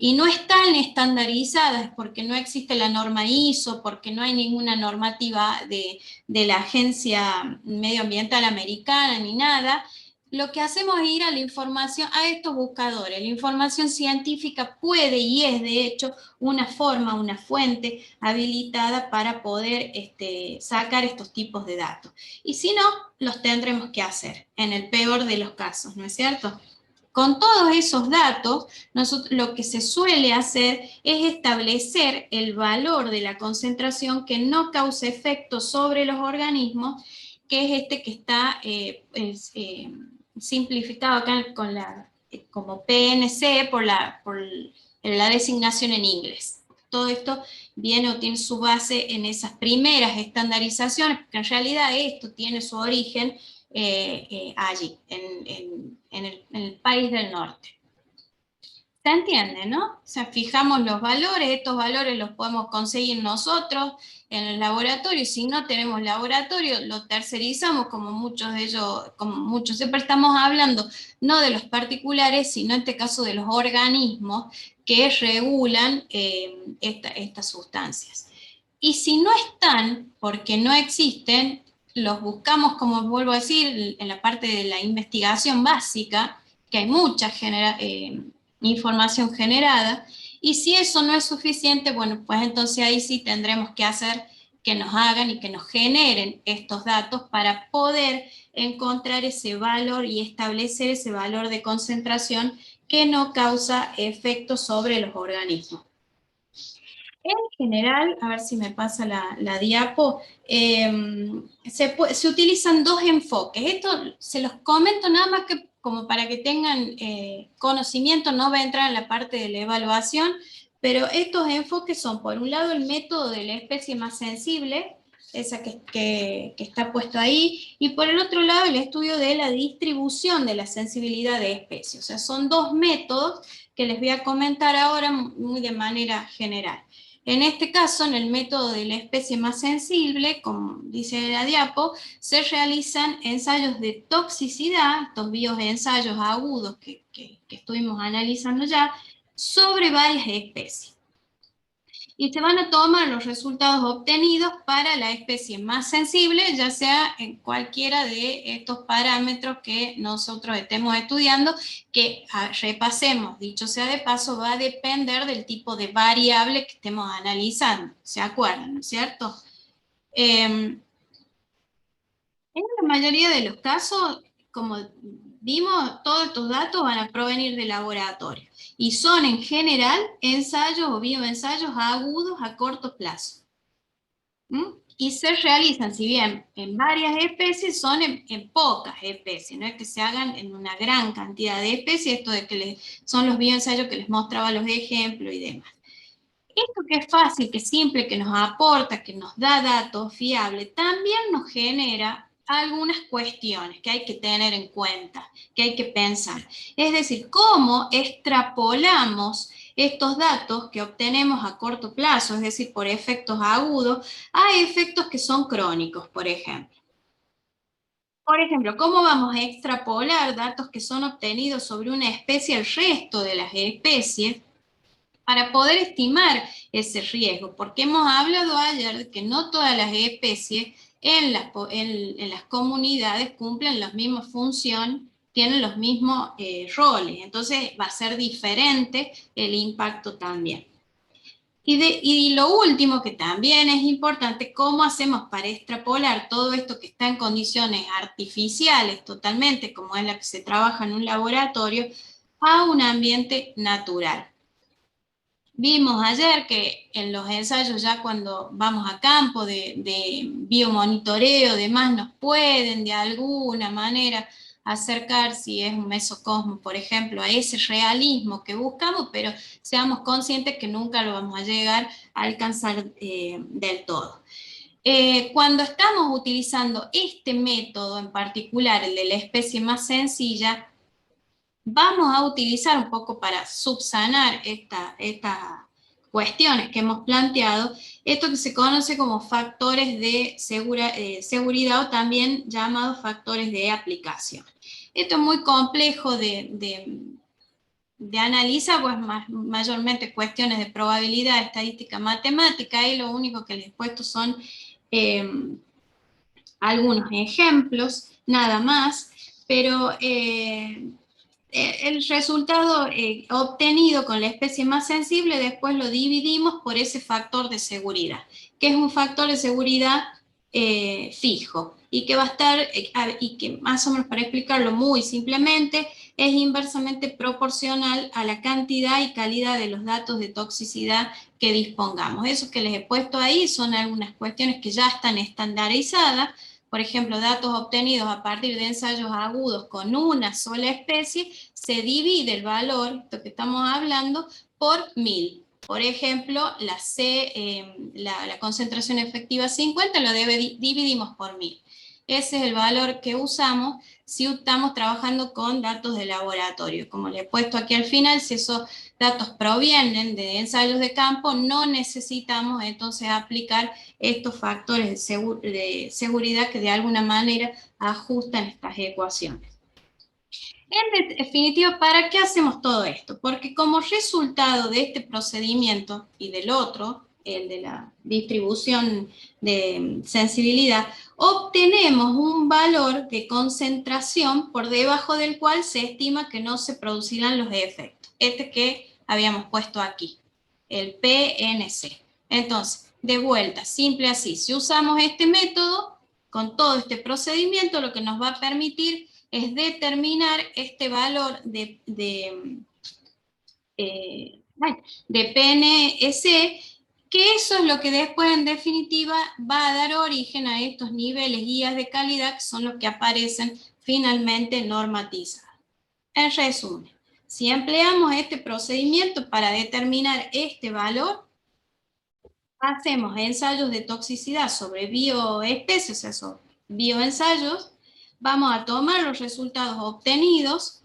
y no están estandarizadas porque no existe la norma ISO, porque no hay ninguna normativa de la Agencia Medioambiental Americana ni nada, lo que hacemos es ir a la información, a estos buscadores. La información científica puede y es de hecho una forma, una fuente habilitada para poder sacar estos tipos de datos. Y si no, los tendremos que hacer, en el peor de los casos, ¿no es cierto? Con todos esos datos, lo que se suele hacer es establecer el valor de la concentración que no cause efectos sobre los organismos, que es que está simplificado acá como PNC por la designación en inglés. Todo esto viene o tiene su base en esas primeras estandarizaciones, porque en realidad esto tiene su origen allí, en el país del norte. ¿Se entiende, no? O sea, fijamos los valores, estos valores los podemos conseguir nosotros en el laboratorio, y si no tenemos laboratorio, lo tercerizamos, como muchos de ellos, siempre estamos hablando no de los particulares, sino en este caso de los organismos que regulan estas sustancias. Y si no están, porque no existen, los buscamos, como vuelvo a decir, en la parte de la investigación básica, que hay mucha información generada, y si eso no es suficiente, bueno, pues entonces ahí sí tendremos que hacer que nos hagan y que nos generen estos datos para poder encontrar ese valor y establecer ese valor de concentración que no causa efectos sobre los organismos. En general, a ver si me pasa la diapo, se utilizan dos enfoques. Esto se los comento nada más que como para que tengan conocimiento, no va a entrar en la parte de la evaluación, pero estos enfoques son, por un lado, el método de la especie más sensible, esa que está puesto ahí, y por el otro lado el estudio de la distribución de la sensibilidad de especies. O sea, son dos métodos que les voy a comentar ahora muy de manera general. En este caso, en el método de la especie más sensible, como dice la diapo, se realizan ensayos de toxicidad, estos bioensayos agudos que estuvimos analizando ya, sobre varias especies. Y se van a tomar los resultados obtenidos para la especie más sensible, ya sea en cualquiera de estos parámetros que nosotros estemos estudiando, que repasemos, dicho sea de paso, va a depender del tipo de variable que estemos analizando, ¿se acuerdan, no es cierto? En la mayoría de los casos, como vimos, todos estos datos van a provenir de laboratorio y son en general ensayos o bioensayos agudos a corto plazo. Y se realizan, si bien en varias especies, son en pocas especies, no es que se hagan en una gran cantidad de especies, esto de que son los bioensayos que les mostraba los ejemplos y demás. Esto que es fácil, que es simple, que nos aporta, que nos da datos fiables, también nos genera algunas cuestiones que hay que tener en cuenta, que hay que pensar. Es decir, cómo extrapolamos estos datos que obtenemos a corto plazo, es decir, por efectos agudos, a efectos que son crónicos, por ejemplo. Por ejemplo, ¿cómo vamos a extrapolar datos que son obtenidos sobre una especie al resto de las especies para poder estimar ese riesgo? Porque hemos hablado ayer de que no todas las especies en las comunidades cumplen la misma función, tienen los mismos roles, entonces va a ser diferente el impacto también. Y lo último, que también es importante, ¿cómo hacemos para extrapolar todo esto que está en condiciones artificiales totalmente, como es la que se trabaja en un laboratorio, a un ambiente natural? Vimos ayer que en los ensayos, ya cuando vamos a campo de biomonitoreo, demás, nos pueden de alguna manera acercar, si es un mesocosmo, por ejemplo, a ese realismo que buscamos, pero seamos conscientes que nunca lo vamos a llegar a alcanzar del todo. Cuando estamos utilizando este método en particular, el de la especie más sencilla, vamos a utilizar un poco para subsanar estas cuestiones que hemos planteado, esto que se conoce como factores de seguridad o también llamados factores de aplicación. Esto es muy complejo de analizar, pues mayormente cuestiones de probabilidad, estadística, matemática, y lo único que les he puesto son algunos ejemplos, nada más, pero el resultado obtenido con la especie más sensible después lo dividimos por ese factor de seguridad, que es un factor de seguridad fijo, y que va a estar, y que más o menos, para explicarlo muy simplemente, es inversamente proporcional a la cantidad y calidad de los datos de toxicidad que dispongamos. Esos que les he puesto ahí son algunas cuestiones que ya están estandarizadas. Por ejemplo, datos obtenidos a partir de ensayos agudos con una sola especie, se divide el valor, esto que estamos hablando, por 1000. Por ejemplo, la concentración efectiva 50 lo dividimos por 1000. Ese es el valor que usamos si estamos trabajando con datos de laboratorio. Como le he puesto aquí al final, si esos datos provienen de ensayos de campo, no necesitamos entonces aplicar estos factores de seguridad que de alguna manera ajustan estas ecuaciones. En definitiva, ¿para qué hacemos todo esto? Porque como resultado de este procedimiento y del otro, el de la distribución de sensibilidad, obtenemos un valor de concentración por debajo del cual se estima que no se producirán los efectos. Este que habíamos puesto aquí, el PNC. Entonces, de vuelta, simple así, si usamos este método, con todo este procedimiento, lo que nos va a permitir es determinar este valor de PNC, que eso es lo que después en definitiva va a dar origen a estos niveles guías de calidad, que son los que aparecen finalmente normatizados. En resumen, si empleamos este procedimiento para determinar este valor, hacemos ensayos de toxicidad sobre bioespecies, o sea, sobre bioensayos, vamos a tomar los resultados obtenidos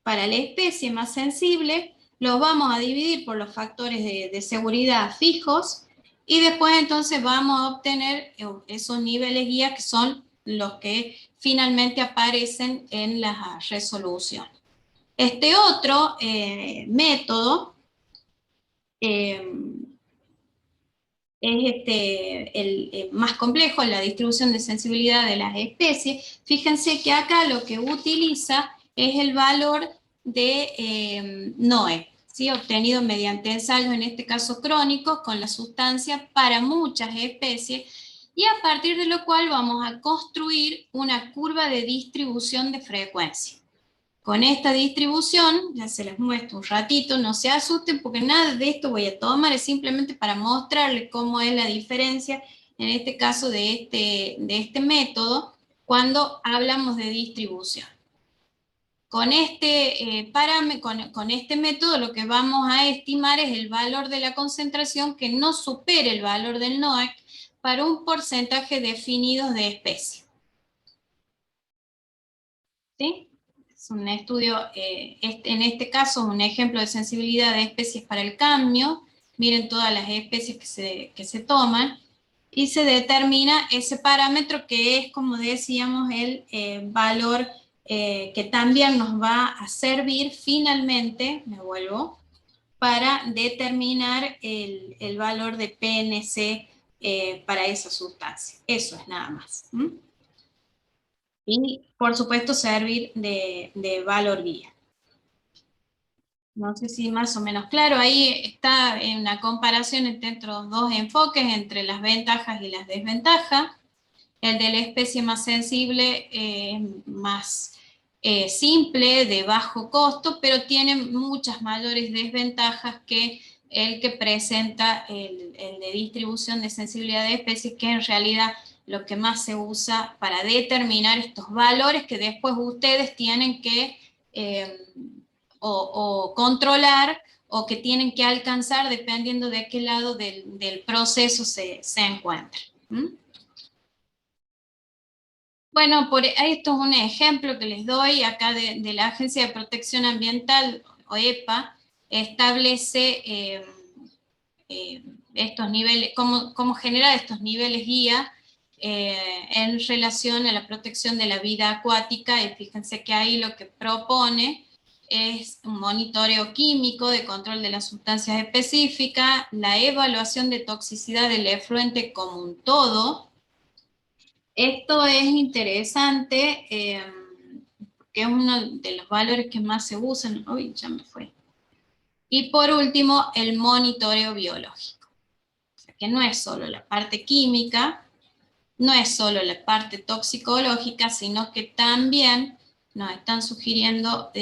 para la especie más sensible, los vamos a dividir por los factores de seguridad fijos, y después entonces vamos a obtener esos niveles guía que son los que finalmente aparecen en la resolución. Este otro método es el más complejo, la distribución de sensibilidad de las especies. Fíjense que acá lo que utiliza es el valor de NOE, ¿sí? Obtenido mediante ensayos, en este caso crónicos, con la sustancia para muchas especies, y a partir de lo cual vamos a construir una curva de distribución de frecuencia. Con esta distribución, ya se les muestro un ratito, no se asusten porque nada de esto voy a tomar, es simplemente para mostrarles cómo es la diferencia, en este caso de este método, cuando hablamos de distribución. Con este con este método lo que vamos a estimar es el valor de la concentración que no supere el valor del NOAC para un porcentaje definido de especie. ¿Sí? Es un estudio, en este caso, un ejemplo de sensibilidad de especies para el cadmio. Miren todas las especies que se toman, y se determina ese parámetro que es, como decíamos, el valor que también nos va a servir finalmente, me vuelvo, para determinar el valor de PNC para esa sustancia. Eso es nada más. Y, por supuesto, servir de valor guía. No sé si más o menos claro, ahí está en una comparación entre los dos enfoques, entre las ventajas y las desventajas. El de la especie más sensible es más simple, de bajo costo, pero tiene muchas mayores desventajas que el que presenta el de distribución de sensibilidad de especies, que en realidad lo que más se usa para determinar estos valores que después ustedes tienen que o controlar o que tienen que alcanzar dependiendo de qué lado del proceso se encuentran. Bueno, esto es un ejemplo que les doy acá de la Agencia de Protección Ambiental, o EPA, establece estos niveles, cómo generar estos niveles guía en relación a la protección de la vida acuática, y fíjense que ahí lo que propone es un monitoreo químico de control de las sustancias específicas, la evaluación de toxicidad del efluente como un todo. Esto es interesante porque es uno de los valores que más se usan. Uy, ya me fue. Y por último, el monitoreo biológico. O sea, que no es solo la parte química, no es solo la parte toxicológica, sino que también nos están sugiriendo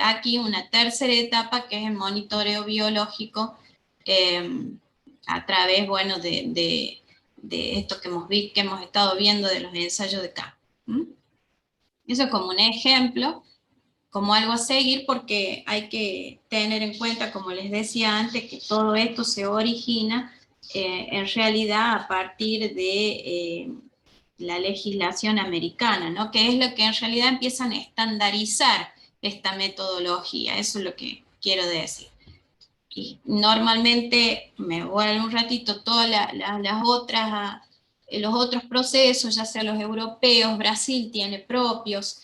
aquí una tercera etapa, que es el monitoreo biológico a través, bueno, de esto que hemos estado viendo de los ensayos de campo. Eso es como un ejemplo, como algo a seguir, porque hay que tener en cuenta, como les decía antes, que todo esto se origina en realidad a partir de la legislación americana, ¿no? Que es lo que en realidad empiezan a estandarizar esta metodología, eso es lo que quiero decir. Y normalmente, me voy a un ratito, todas los otros procesos, ya sea los europeos, Brasil tiene propios,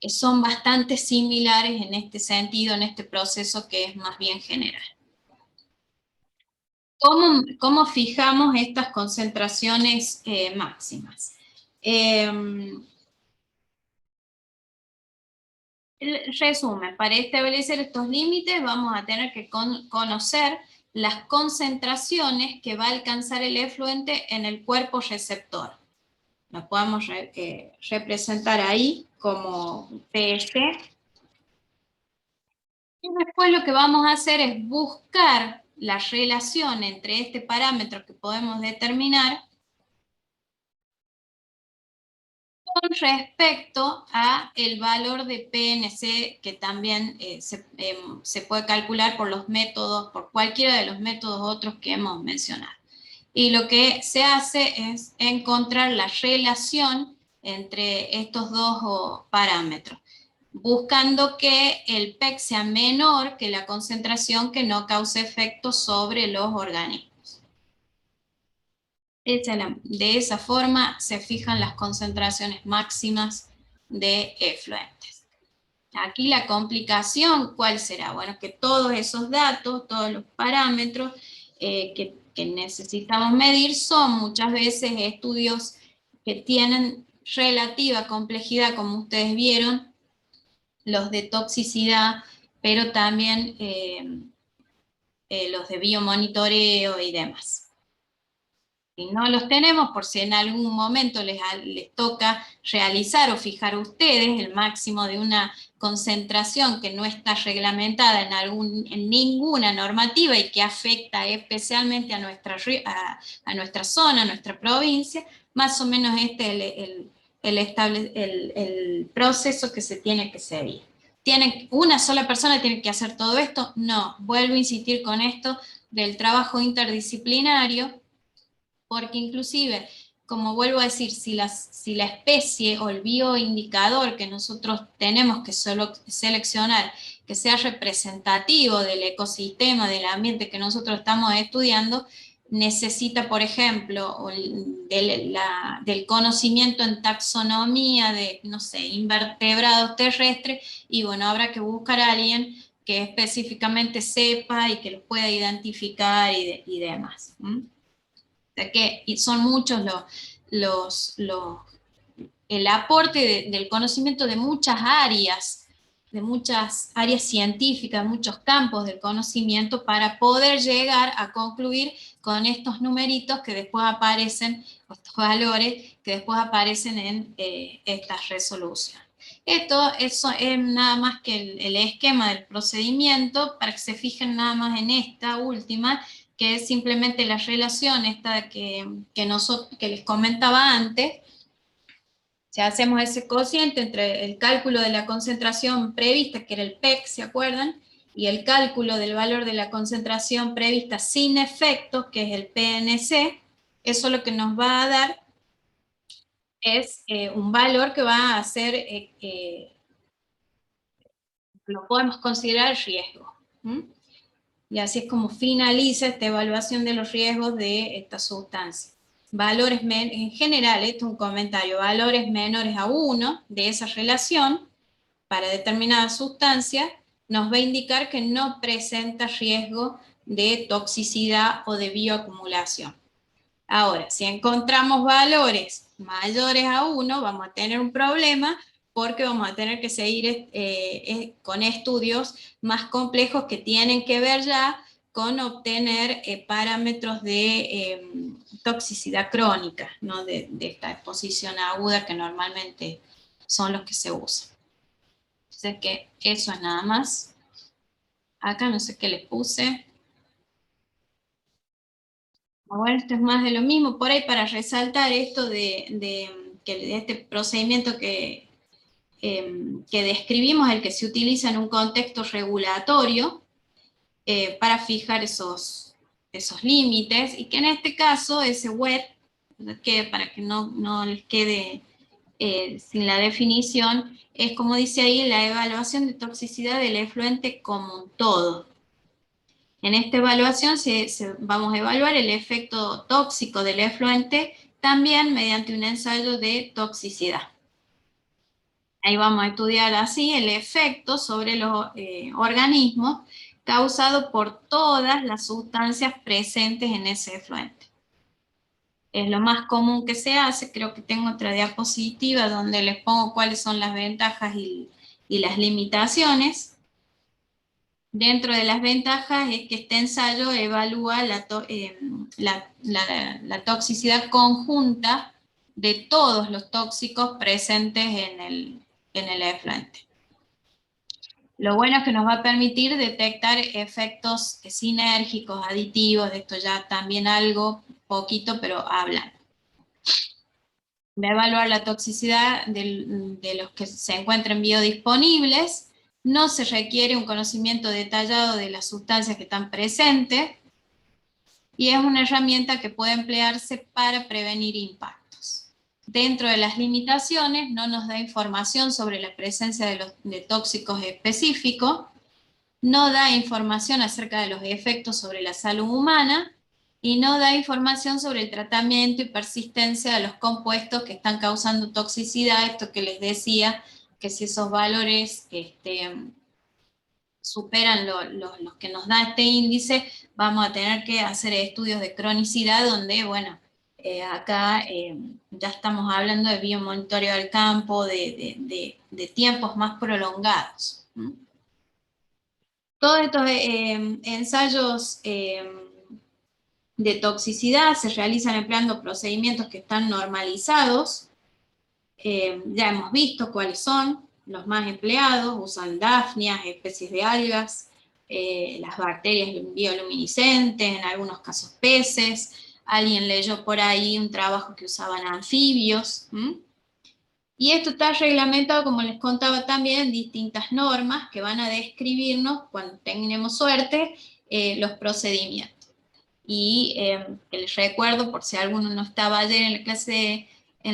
son bastante similares en este sentido, en este proceso que es más bien general. ¿Cómo fijamos estas concentraciones máximas? Resumen, para establecer estos límites vamos a tener que conocer las concentraciones que va a alcanzar el efluente en el cuerpo receptor. Lo podemos representar ahí como PS. Y después lo que vamos a hacer es buscar la relación entre este parámetro que podemos determinar con respecto a el valor de PNC, que también se puede calcular por los métodos, por cualquiera de los métodos otros que hemos mencionado. y lo que se hace es encontrar la relación entre estos dos parámetros, buscando que el PEC sea menor que la concentración que no cause efectos sobre los organismos. De esa forma se fijan las concentraciones máximas de efluentes. Aquí la complicación, ¿cuál será? Bueno, que todos esos datos, todos los parámetros que necesitamos medir son muchas veces estudios que tienen relativa complejidad, como ustedes vieron, los de toxicidad, pero también los de biomonitoreo y demás. Si no los tenemos, por si en algún momento les toca realizar o fijar ustedes el máximo de una concentración que no está reglamentada en ninguna normativa y que afecta especialmente a nuestra zona, a nuestra provincia, más o menos este es el proceso que se tiene que seguir. ¿Una sola persona tiene que hacer todo esto? No, vuelvo a insistir con esto del trabajo interdisciplinario, porque inclusive, como vuelvo a decir, si la especie o el bioindicador que nosotros tenemos que seleccionar, que sea representativo del ecosistema, del ambiente que nosotros estamos estudiando, necesita, por ejemplo, del conocimiento en taxonomía de, no sé, invertebrados terrestres, y bueno, habrá que buscar a alguien que específicamente sepa y que los pueda identificar y demás. Y son muchos el aporte del conocimiento de muchas áreas científicas, muchos campos del conocimiento para poder llegar a concluir con estos numeritos que después aparecen, estos valores que después aparecen en estas resoluciones. Esto es nada más que el esquema del procedimiento, para que se fijen nada más en esta última, que es simplemente la relación esta que les comentaba antes. Si hacemos ese cociente entre el cálculo de la concentración prevista, que era el PEC, ¿se acuerdan? Y el cálculo del valor de la concentración prevista sin efectos, que es el PNC, eso lo que nos va a dar es un valor que va a ser, lo podemos considerar riesgo. Y así es como finaliza esta evaluación de los riesgos de esta sustancia. Valores, en general, esto es un comentario, valores menores a 1 de esa relación para determinada sustancia nos va a indicar que no presenta riesgo de toxicidad o de bioacumulación. Ahora, si encontramos valores mayores a 1, vamos a tener un problema, porque vamos a tener que seguir con estudios más complejos que tienen que ver ya con obtener parámetros de toxicidad crónica, ¿no? de esta exposición aguda que normalmente son los que se usan. Entonces que eso es nada más. Acá no sé qué les puse. Bueno, esto es más de lo mismo, por ahí para resaltar esto de este procedimiento que describimos, el que se utiliza en un contexto regulatorio para fijar esos límites, y que en este caso ese wet, que para que no les quede sin la definición, es como dice ahí, la evaluación de toxicidad del efluente como un todo. En esta evaluación vamos a evaluar el efecto tóxico del efluente también mediante un ensayo de toxicidad. Ahí vamos a estudiar así el efecto sobre los organismos causado por todas las sustancias presentes en ese efluente. Es lo más común que se hace. Creo que tengo otra diapositiva donde les pongo cuáles son las ventajas y las limitaciones. Dentro de las ventajas es que este ensayo evalúa la toxicidad conjunta de todos los tóxicos presentes en el efluente. Lo bueno es que nos va a permitir detectar efectos sinérgicos, aditivos, de esto ya también algo, poquito, pero hablan. Va a evaluar la toxicidad de los que se encuentren biodisponibles. No se requiere un conocimiento detallado de las sustancias que están presentes. y es una herramienta que puede emplearse para prevenir impactos. Dentro de las limitaciones, no nos da información sobre la presencia de tóxicos específicos, no da información acerca de los efectos sobre la salud humana, y no da información sobre el tratamiento y persistencia de los compuestos que están causando toxicidad, esto que les decía, que si esos valores superan los que nos da este índice, vamos a tener que hacer estudios de cronicidad, donde, bueno, acá ya estamos hablando de biomonitoreo del campo, de tiempos más prolongados. Todos estos ensayos de toxicidad se realizan empleando procedimientos que están normalizados. Ya hemos visto cuáles son los más empleados: usan dafnias, especies de algas, las bacterias bioluminiscentes, en algunos casos peces. Alguien leyó por ahí un trabajo que usaban anfibios. Y esto está reglamentado, como les contaba también, en distintas normas que van a describirnos, cuando tengamos suerte, los procedimientos. Y que les recuerdo, por si alguno no estaba ayer en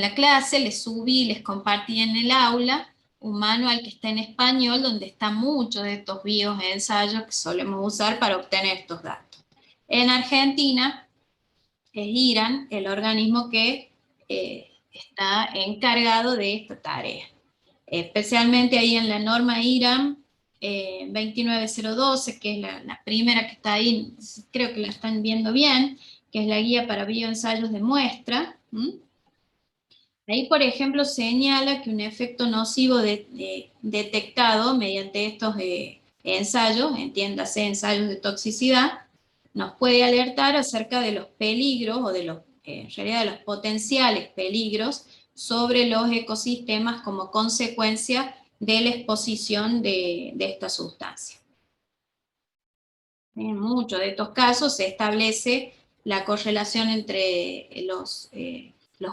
la clase, les subí, les compartí en el aula un manual que está en español, donde están muchos de estos bioensayos que solemos usar para obtener estos datos. En Argentina es IRAN el organismo que está encargado de esta tarea. Especialmente ahí en la norma IRAN 29012, que es la primera que está ahí, creo que la están viendo bien, que es la guía para bioensayos de muestra. Ahí, por ejemplo, señala que un efecto nocivo detectado mediante estos ensayos, entiéndase ensayos de toxicidad, nos puede alertar acerca de los peligros, o en realidad de los potenciales peligros sobre los ecosistemas como consecuencia de la exposición de esta sustancia. En muchos de estos casos se establece la correlación entre los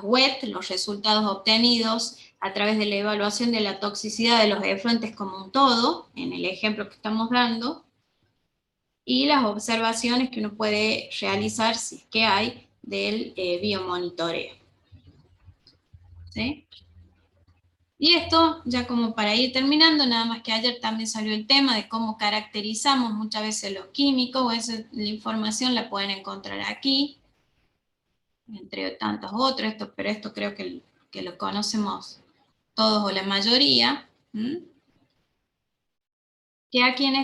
WET, los resultados obtenidos a través de la evaluación de la toxicidad de los efluentes como un todo, en el ejemplo que estamos dando, y las observaciones que uno puede realizar, si es que hay, del biomonitoreo. ¿Sí? Y esto, ya como para ir terminando, nada más que ayer también salió el tema de cómo caracterizamos muchas veces los químicos. La información la pueden encontrar aquí, entre tantos otros, pero esto creo que lo conocemos todos o la mayoría. Que aquí en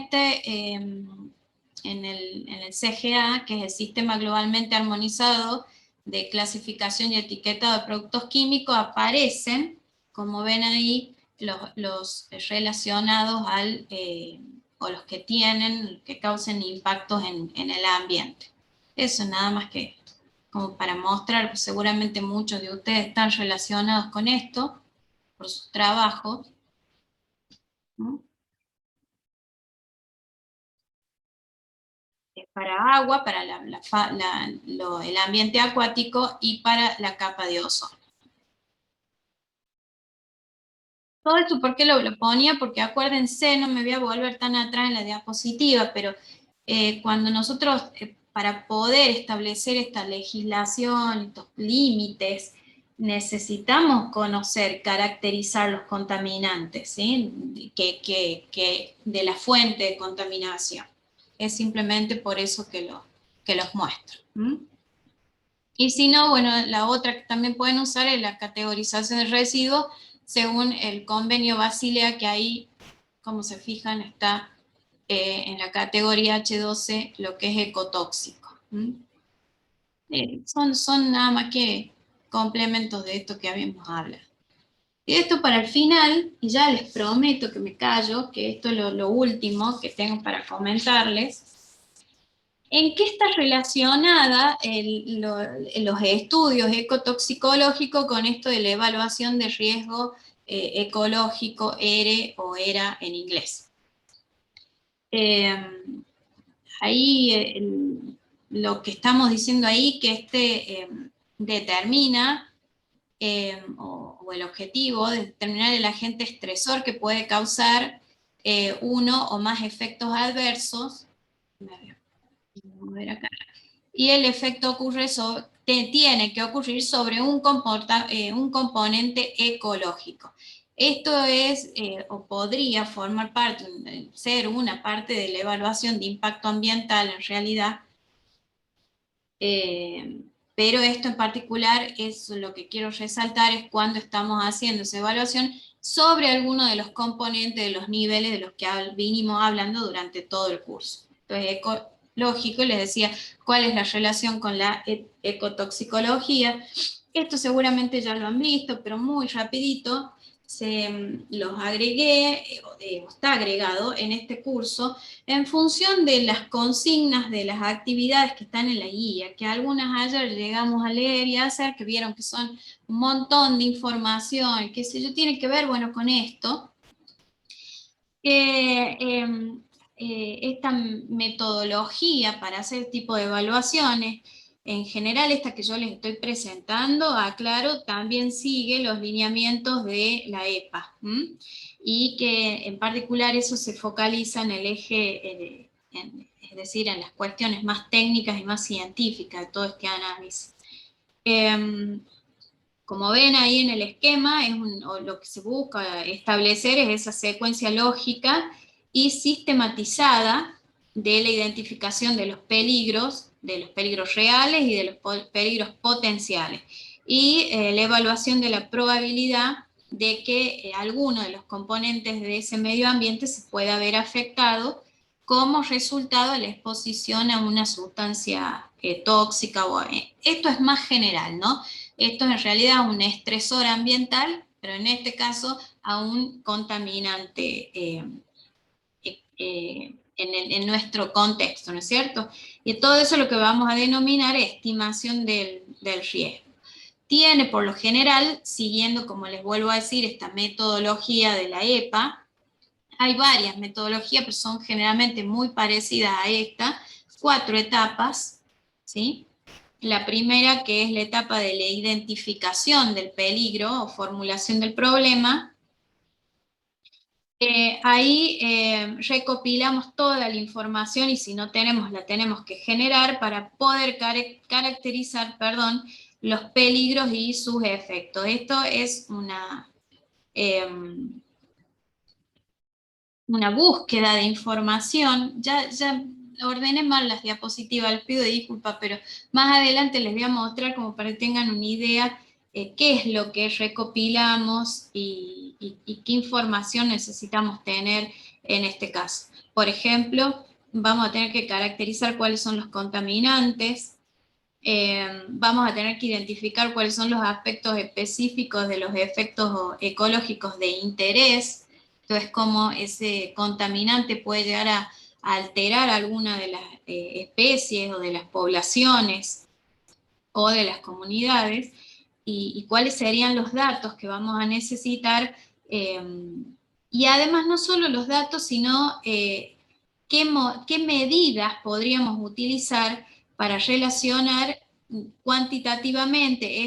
el CGA, que es el Sistema Globalmente Armonizado de Clasificación y Etiquetado de Productos Químicos, aparecen, como ven ahí, los relacionados o los que causen impactos en el ambiente. Eso nada más que como para mostrar, pues seguramente muchos de ustedes están relacionados con esto por sus trabajos. Para agua, para el ambiente acuático y para la capa de ozono. Todo esto, ¿por qué lo ponía? Porque acuérdense, no me voy a volver tan atrás en la diapositiva, pero cuando nosotros, para poder establecer esta legislación, estos límites, necesitamos conocer, caracterizar los contaminantes, ¿sí? que de la fuente de contaminación. Es simplemente por eso que los muestro. Y si no, bueno, la otra que también pueden usar es la categorización de residuos según el convenio Basilea, que ahí, como se fijan, está en la categoría H12 lo que es ecotóxico. Son nada más que complementos de esto que habíamos hablado. Y esto para el final, y ya les prometo que me callo, que esto es lo último que tengo para comentarles. ¿En qué está relacionada los estudios ecotoxicológicos con esto de la evaluación de riesgo ecológico, ERE o ERA en inglés? Ahí lo que estamos diciendo ahí, que determina, o el objetivo de determinar el agente estresor que puede causar uno o más efectos adversos. Vamos a ver acá. y el efecto tiene que ocurrir sobre un componente ecológico. Esto es, o podría formar parte, ser una parte de la evaluación de impacto ambiental en realidad, pero esto en particular es lo que quiero resaltar, es cuando estamos haciendo esa evaluación sobre alguno de los componentes de los niveles de los que vinimos hablando durante todo el curso. Entonces, ecológico, les decía cuál es la relación con la ecotoxicología. Esto seguramente ya lo han visto, pero muy rapidito. Los agregué, está agregado en este curso, en función de las consignas de las actividades que están en la guía, que algunas ayer llegamos a leer y a hacer, que vieron que son un montón de información, que sé yo, tiene que ver, bueno, con esto. Esta metodología para hacer tipo de evaluaciones, en general esta que yo les estoy presentando, aclaro, también sigue los lineamientos de la EPA, y que en particular eso se focaliza en el eje, es decir, en las cuestiones más técnicas y más científicas de todo este análisis. Como ven ahí en el esquema, lo que se busca establecer es esa secuencia lógica y sistematizada de la identificación de los peligros reales y de los peligros potenciales, y la evaluación de la probabilidad de que alguno de los componentes de ese medio ambiente se pueda ver afectado como resultado de la exposición a una sustancia tóxica. Esto es más general, ¿no? Esto es en realidad un estresor ambiental, pero en este caso a un contaminante en nuestro contexto, ¿no es cierto? Y todo eso es lo que vamos a denominar estimación del riesgo. Tiene por lo general, siguiendo, como les vuelvo a decir, esta metodología de la EPA, hay varias metodologías, pero son generalmente muy parecidas a esta, 4 etapas, ¿sí? La primera, que es la etapa de la identificación del peligro o formulación del problema. Ahí recopilamos toda la información, y si no tenemos, la tenemos que generar para poder caracterizar, los peligros y sus efectos. Esto es una búsqueda de información. Ya ordené mal las diapositivas, les pido disculpas, pero más adelante les voy a mostrar como para que tengan una idea qué es lo que recopilamos y qué información necesitamos tener en este caso. Por ejemplo, vamos a tener que caracterizar cuáles son los contaminantes, vamos a tener que identificar cuáles son los aspectos específicos de los efectos ecológicos de interés. Entonces, cómo ese contaminante puede llegar a alterar alguna de las especies o de las poblaciones o de las comunidades, y cuáles serían los datos que vamos a necesitar, y además no solo los datos, sino qué medidas podríamos utilizar para relacionar cuantitativamente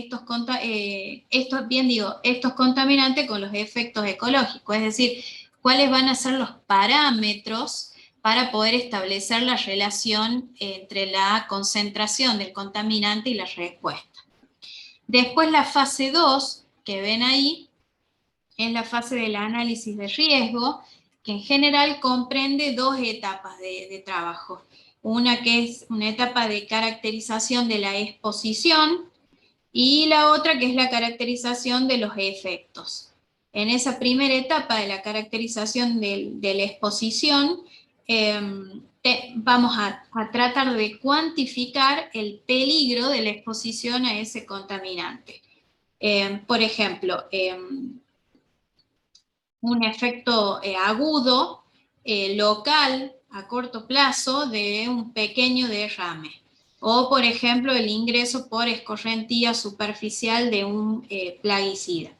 estos contaminantes con los efectos ecológicos, es decir, cuáles van a ser los parámetros para poder establecer la relación entre la concentración del contaminante y la respuesta. Después la fase 2, que ven ahí, es la fase del análisis de riesgo, que en general comprende 2 etapas de trabajo. Una que es una etapa de caracterización de la exposición, y la otra que es la caracterización de los efectos. En esa primera etapa de la caracterización de la exposición, vamos a tratar de cuantificar el peligro de la exposición a ese contaminante. Por ejemplo, un efecto agudo, local, a corto plazo, de un pequeño derrame. O, por ejemplo, el ingreso por escorrentía superficial de un plaguicida.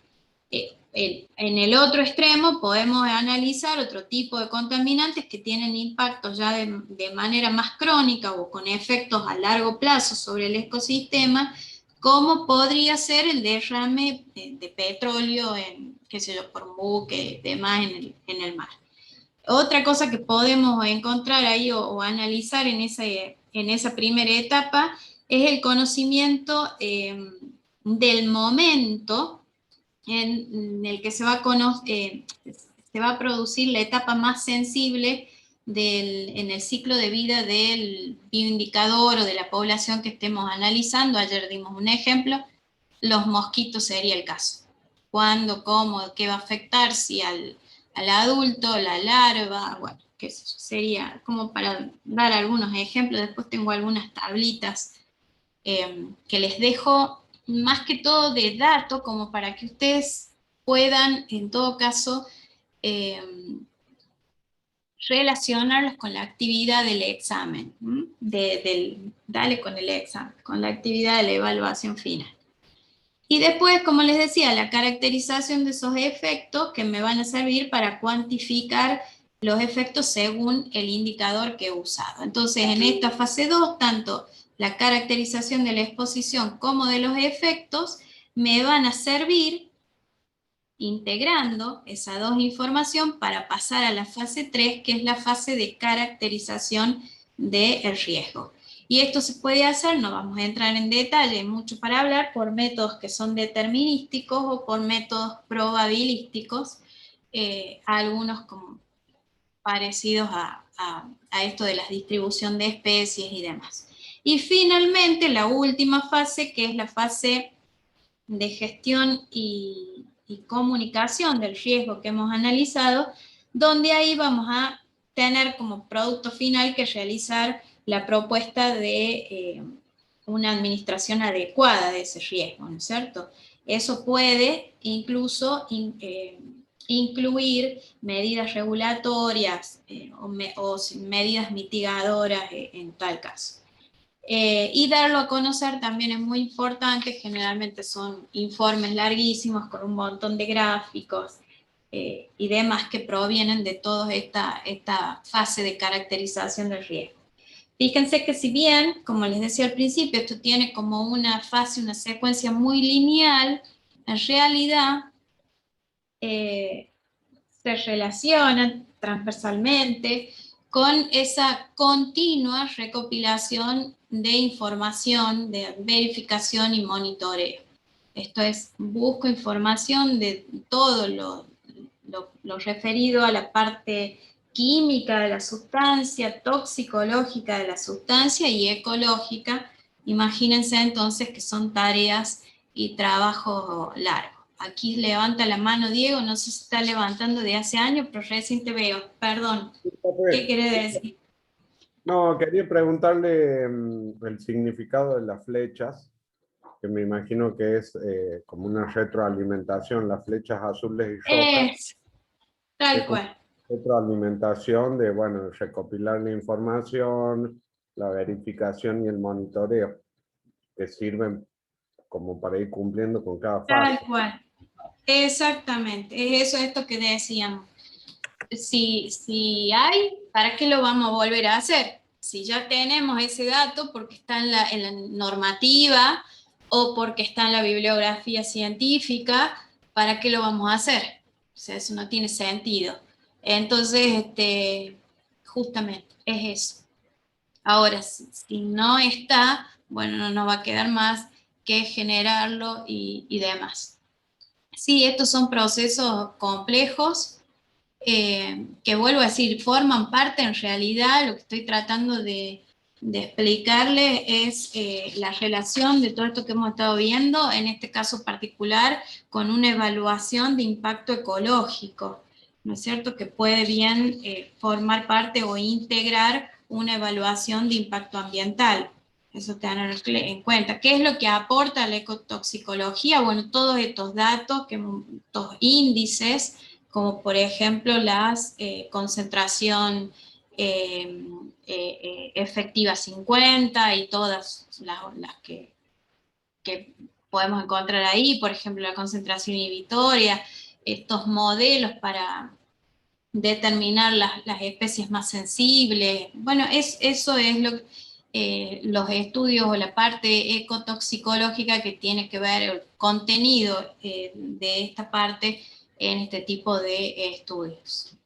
En el otro extremo podemos analizar otro tipo de contaminantes que tienen impactos ya de manera más crónica o con efectos a largo plazo sobre el ecosistema, como podría ser el derrame de petróleo por un buque y demás en el mar. Otra cosa que podemos encontrar ahí o analizar en en esa primera etapa es el conocimiento del momento en el que se va a producir la etapa más sensible en el ciclo de vida del bioindicador o de la población que estemos analizando. Ayer dimos un ejemplo, los mosquitos sería el caso. ¿Cuándo, cómo, qué va a afectar? Si al adulto, la larva, bueno, qué sé yo, sería como para dar algunos ejemplos. Después tengo algunas tablitas que les dejo más que todo de datos, como para que ustedes puedan, en todo caso, relacionarlos con la actividad del examen, dale con el examen, con la actividad de la evaluación final. Y después, como les decía, la caracterización de esos efectos que me van a servir para cuantificar los efectos según el indicador que he usado. Entonces, en esta fase 2, tanto la caracterización de la exposición como de los efectos me van a servir integrando esa dos información para pasar a la fase 3, que es la fase de caracterización del riesgo. Y esto se puede hacer, no vamos a entrar en detalle, hay mucho para hablar, por métodos que son determinísticos o por métodos probabilísticos, algunos como parecidos a esto de la distribución de especies y demás. Y finalmente la última fase, que es la fase de gestión y comunicación del riesgo que hemos analizado, donde ahí vamos a tener como producto final que realizar la propuesta de una administración adecuada de ese riesgo, ¿no es cierto? Eso puede incluso incluir medidas regulatorias o medidas mitigadoras en tal caso. Y darlo a conocer también es muy importante, generalmente son informes larguísimos con un montón de gráficos y demás que provienen de toda esta fase de caracterización del riesgo. Fíjense que si bien, como les decía al principio, esto tiene como una fase, una secuencia muy lineal, en realidad se relacionan transversalmente con esa continua recopilación de información, de verificación y monitoreo. Esto es, busco información de todo lo referido a la parte química de la sustancia, toxicológica de la sustancia y ecológica. Imagínense entonces que son tareas y trabajo largo. Aquí levanta la mano Diego, no sé si está levantando de hace años, pero recién te veo, perdón. ¿Qué querés decir? No, quería preguntarle el significado de las flechas, que me imagino que es como una retroalimentación, las flechas azules y rojas. Es, tal cual. Retroalimentación de, bueno, recopilar la información, la verificación y el monitoreo, que sirven como para ir cumpliendo con cada fase. Tal cual. Exactamente, es eso, esto que decíamos. Si hay, ¿para qué lo vamos a volver a hacer? Si ya tenemos ese dato porque está en la normativa o porque está en la bibliografía científica, ¿para qué lo vamos a hacer? O sea, eso no tiene sentido. Entonces, justamente, es eso. Ahora, si no está, bueno, no nos va a quedar más que generarlo y demás. Sí, estos son procesos complejos que vuelvo a decir, forman parte en realidad, lo que estoy tratando de explicarle es la relación de todo esto que hemos estado viendo, en este caso particular, con una evaluación de impacto ecológico, ¿no es cierto? Que puede bien formar parte o integrar una evaluación de impacto ambiental. Eso tener en cuenta. ¿Qué es lo que aporta la ecotoxicología? Bueno, todos estos datos, estos índices, como por ejemplo la concentración efectiva 50 y todas las que podemos encontrar ahí, por ejemplo la concentración inhibitoria, estos modelos para determinar las especies más sensibles. Bueno, eso es los estudios o la parte ecotoxicológica que tiene que ver el contenido de esta parte en este tipo de estudios.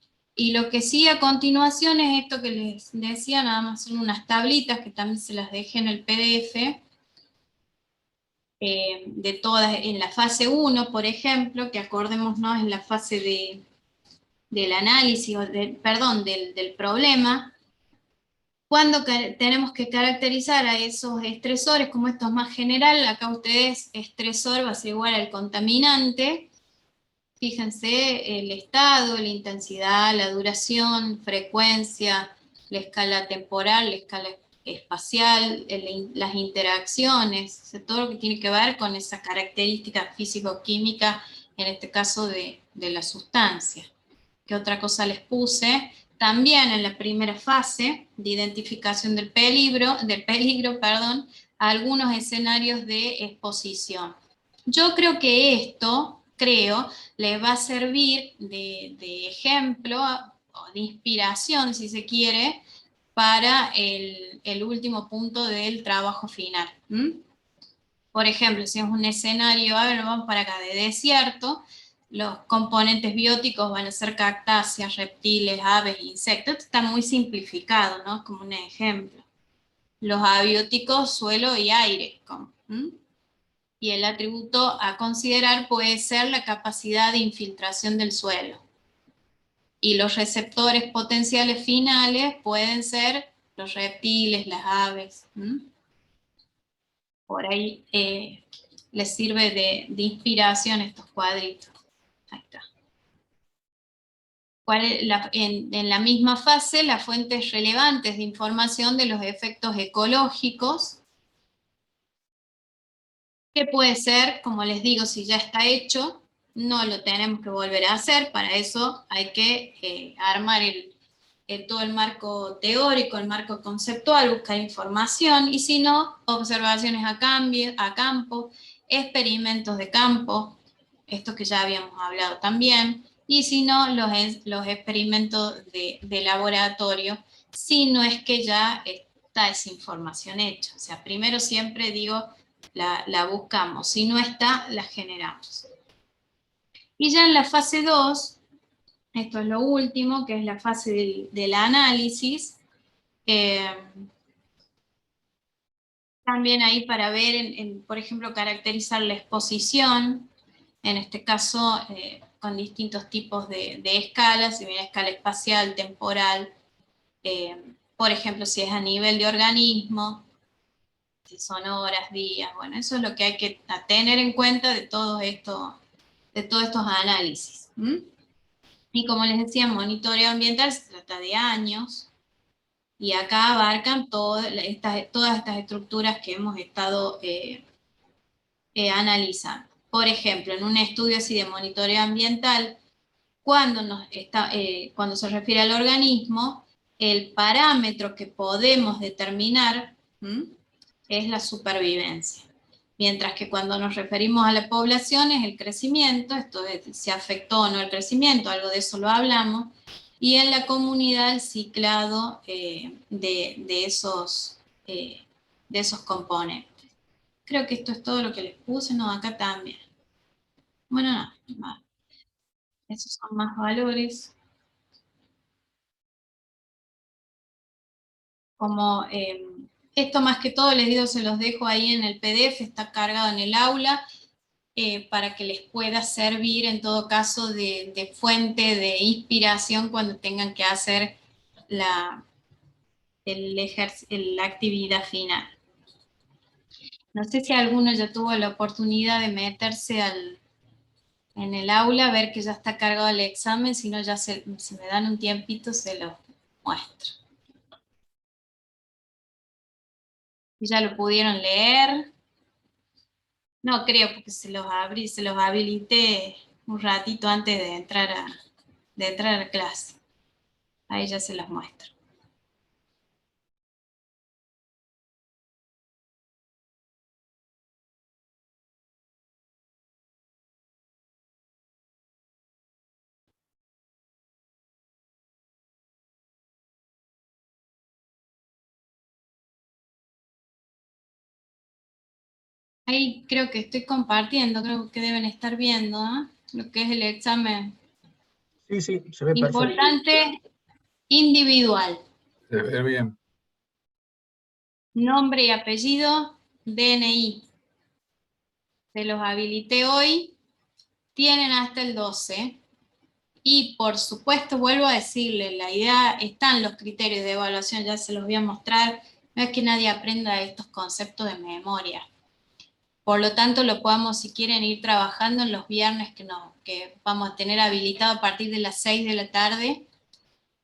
Y lo que sigue a continuación es esto que les decía, nada más son unas tablitas que también se las dejé en el PDF, de todas, en la fase 1, por ejemplo, que acordémonos en la fase del análisis, del problema, cuando tenemos que caracterizar a esos estresores, como esto es más general, acá ustedes, estresor va a ser igual al contaminante. Fíjense el estado, la intensidad, la duración, frecuencia, la escala temporal, la escala espacial, las interacciones, o sea, todo lo que tiene que ver con esa característica físico-química, en este caso de la sustancia. ¿Qué otra cosa les puse? También en la primera fase de identificación del peligro, algunos escenarios de exposición. Yo creo que esto, les va a servir de ejemplo o de inspiración, si se quiere, para el último punto del trabajo final. Por ejemplo, si es un escenario, a ver, vamos para acá, de desierto, los componentes bióticos van a ser cactáceas, reptiles, aves, insectos. Esto está muy simplificado, ¿no? Como un ejemplo. Los abióticos, suelo y aire. Y el atributo a considerar puede ser la capacidad de infiltración del suelo. Y los receptores potenciales finales pueden ser los reptiles, las aves. Por ahí les sirve de inspiración estos cuadritos. Ahí está. En la misma fase, las fuentes relevantes de información de los efectos ecológicos, que puede ser, como les digo, si ya está hecho, no lo tenemos que volver a hacer, para eso hay que armar todo el marco teórico, el marco conceptual, buscar información, y si no, observaciones a campo, experimentos de campo, esto que ya habíamos hablado también, y si no, los experimentos de laboratorio, si no es que ya está esa información hecha. O sea, primero siempre digo, la buscamos, si no está, la generamos. Y ya en la fase 2, esto es lo último, que es la fase del análisis. También ahí para ver, por ejemplo, caracterizar la exposición, en este caso con distintos tipos de escalas, si bien escala espacial, temporal, por ejemplo, si es a nivel de organismo, si son horas, días, bueno, eso es lo que hay que tener en cuenta de todos estos análisis. Y como les decía, monitoreo ambiental se trata de años, y acá abarcan todas estas estructuras que hemos estado analizando. Por ejemplo, en un estudio así de monitoreo ambiental, cuando se refiere al organismo, el parámetro que podemos determinar es la supervivencia. Mientras que cuando nos referimos a la población es el crecimiento, esto es, si afectó o no el crecimiento, algo de eso lo hablamos, y en la comunidad el ciclado de esos componentes. Creo que esto es todo lo que les puse, no, acá también. Bueno, no, esos son más valores. Como esto más que todo, les digo, se los dejo ahí en el PDF, está cargado en el aula, para que les pueda servir en todo caso de fuente de inspiración cuando tengan que hacer la actividad final. No sé si alguno ya tuvo la oportunidad de meterse en el aula, a ver que ya está cargado el examen, si no ya se me dan un tiempito, se los muestro. ¿Ya lo pudieron leer? No creo, porque se los habilité un ratito antes de entrar a clase. Ahí ya se las muestro. Ahí creo que estoy compartiendo, creo que deben estar viendo, ¿eh? Lo que es el examen Sí, sí, se ve perfecto. Importante, individual. Se ve bien. Nombre y apellido, DNI. Se los habilité hoy. Tienen hasta el 12. Y por supuesto, vuelvo a decirle, la idea, están los criterios de evaluación, ya se los voy a mostrar. No es que nadie aprenda estos conceptos de memoria. Por lo tanto, lo podamos, si quieren, ir trabajando en los viernes que vamos a tener habilitado a partir de las 6 de la tarde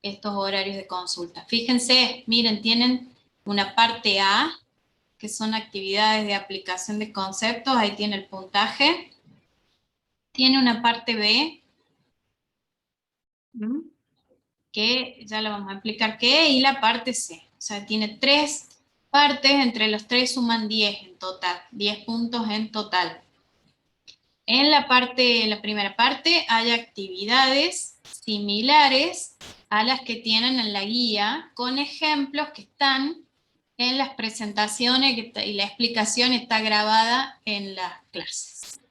estos horarios de consulta. Fíjense, miren, tienen una parte A, que son actividades de aplicación de conceptos, ahí tiene el puntaje. Tiene una parte B, que ya la vamos a explicar qué es, y la parte C. O sea, tiene 3 partes, entre los 3 suman 10 en total, 10 puntos en total. En la primera parte hay actividades similares a las que tienen en la guía, con ejemplos que están en las presentaciones y la explicación está grabada en las clases.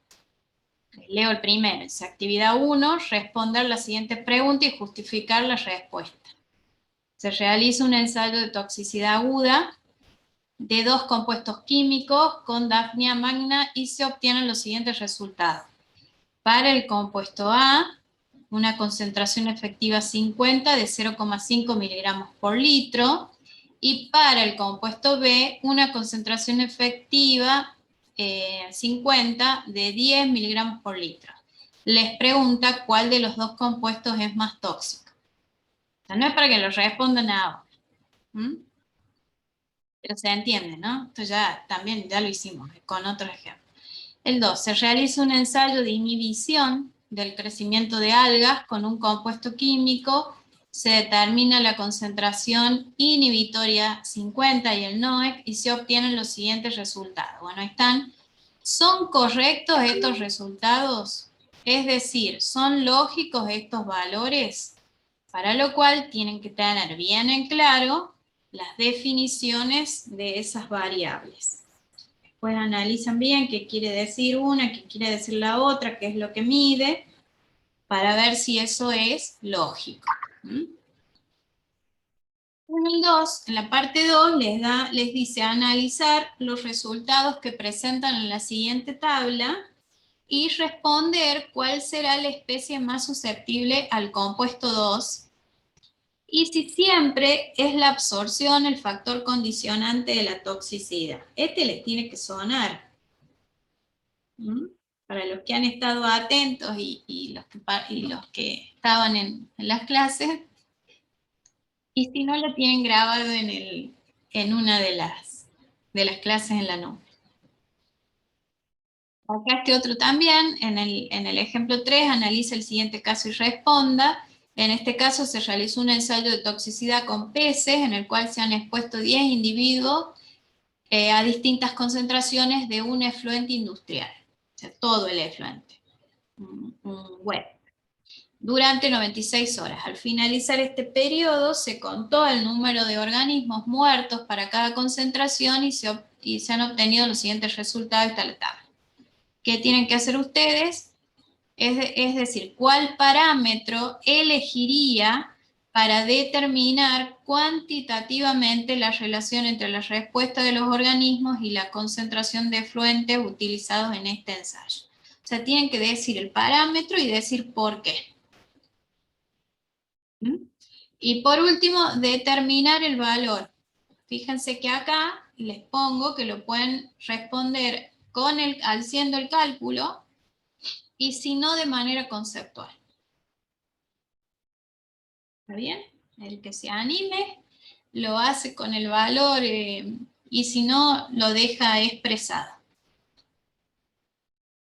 Leo el primero, es actividad 1, responder la siguiente pregunta y justificar la respuesta. Se realiza un ensayo de toxicidad aguda de 2 compuestos químicos con Daphnia magna y se obtienen los siguientes resultados. Para el compuesto A, una concentración efectiva 50 de 0,5 miligramos por litro, y para el compuesto B, una concentración efectiva 50 de 10 miligramos por litro. Les pregunta cuál de los 2 compuestos es más tóxico. O sea, no es para que lo respondan ahora. Pero se entiende, ¿no? Esto ya lo hicimos con otro ejemplo. El 2. Se realiza un ensayo de inhibición del crecimiento de algas con un compuesto químico. Se determina la concentración inhibitoria 50 y el NOEC y se obtienen los siguientes resultados. Bueno, ahí están. ¿Son correctos estos resultados? Es decir, ¿son lógicos estos valores? Para lo cual tienen que tener bien en claro las definiciones de esas variables. Después analizan bien qué quiere decir una, qué quiere decir la otra, qué es lo que mide, para ver si eso es lógico. En el 2, en la parte 2, les dice analizar los resultados que presentan en la siguiente tabla y responder cuál será la especie más susceptible al compuesto 2, y si siempre es la absorción el factor condicionante de la toxicidad. Este les tiene que sonar. Para los que han estado atentos y los que estaban en las clases, y si no, lo tienen grabado en una de las clases en la nube. Acá este otro también, en el ejemplo 3, analiza el siguiente caso y responda. En este caso se realizó un ensayo de toxicidad con peces, en el cual se han expuesto 10 individuos a distintas concentraciones de un efluente industrial. O sea, todo el efluente. Bueno, durante 96 horas. Al finalizar este periodo se contó el número de organismos muertos para cada concentración y se han obtenido los siguientes resultados de la tabla. ¿Qué tienen que hacer ustedes? Es decir, ¿cuál parámetro elegiría para determinar cuantitativamente la relación entre la respuesta de los organismos y la concentración de efluentes utilizados en este ensayo? O sea, tienen que decir el parámetro y decir por qué. Y por último, determinar el valor. Fíjense que acá les pongo que lo pueden responder haciendo el cálculo, y si no, de manera conceptual. ¿Está bien? El que se anime lo hace con el valor y si no, lo deja expresado.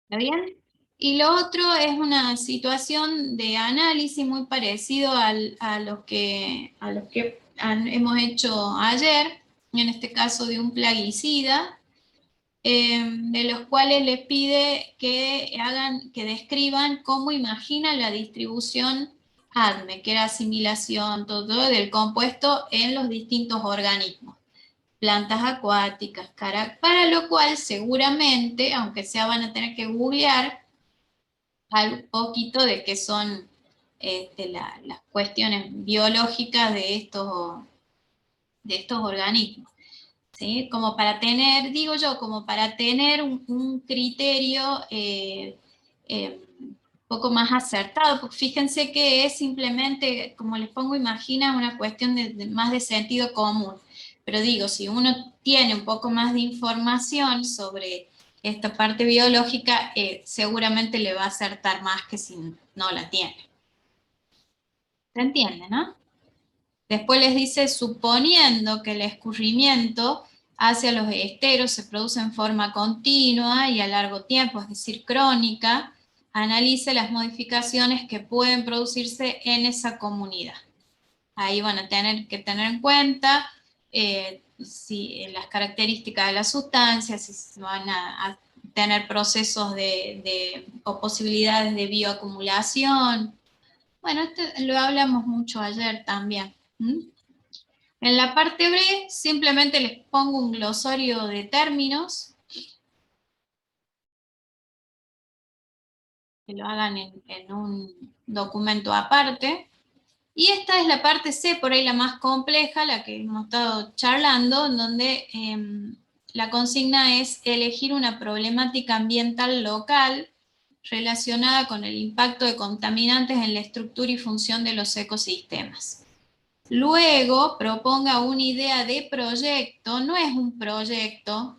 ¿Está bien? Y lo otro es una situación de análisis muy parecido a los que hemos hecho ayer, en este caso de un plaguicida, de los cuales les pide que describan cómo imagina la distribución ADME, que era asimilación todo del compuesto en los distintos organismos, plantas acuáticas, para lo cual seguramente, aunque sea van a tener que googlear un poquito de qué son las cuestiones biológicas de estos organismos. ¿Sí? Como para tener, digo yo, como para tener un criterio un poco más acertado, porque fíjense que es simplemente, como les pongo, imagina una cuestión más de sentido común. Pero digo, si uno tiene un poco más de información sobre esta parte biológica, seguramente le va a acertar más que si no la tiene. ¿Se entiende, no? Después les dice, suponiendo que el escurrimiento hacia los esteros se produce en forma continua y a largo tiempo, es decir, crónica, analice las modificaciones que pueden producirse en esa comunidad. Ahí van a tener que tener en cuenta las características de las sustancias, si van a tener procesos o posibilidades de bioacumulación. Bueno, esto lo hablamos mucho ayer también. En la parte B simplemente les pongo un glosario de términos, que lo hagan en un documento aparte. Y esta es la parte C, por ahí la más compleja, la que hemos estado charlando, en donde la consigna es elegir una problemática ambiental local relacionada con el impacto de contaminantes en la estructura y función de los ecosistemas. Luego proponga una idea de proyecto, no es un proyecto,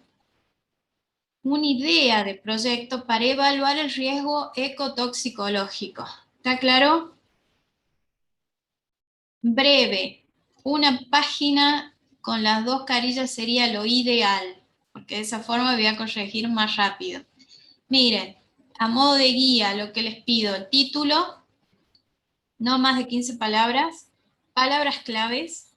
una idea de proyecto para evaluar el riesgo ecotoxicológico. ¿Está claro? Breve, una página con las 2 carillas sería lo ideal, porque de esa forma voy a corregir más rápido. Miren, a modo de guía, lo que les pido, título, no más de 15 palabras, palabras claves.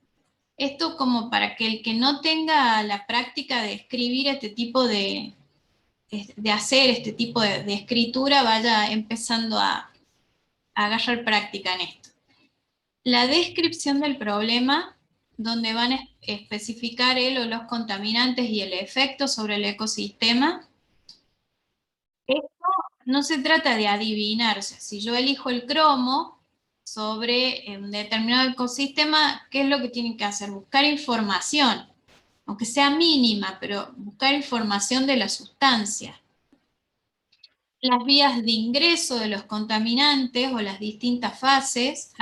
Esto como para que el que no tenga la práctica de escribir este tipo de hacer este tipo de escritura vaya empezando a agarrar práctica en esto. La descripción del problema, donde van a especificar el o los contaminantes y el efecto sobre el ecosistema. Esto no se trata de adivinar, o sea, si yo elijo el cromo sobre un determinado ecosistema, ¿qué es lo que tienen que hacer? Buscar información, aunque sea mínima, pero buscar información de la sustancia. Las vías de ingreso de los contaminantes o las distintas fases,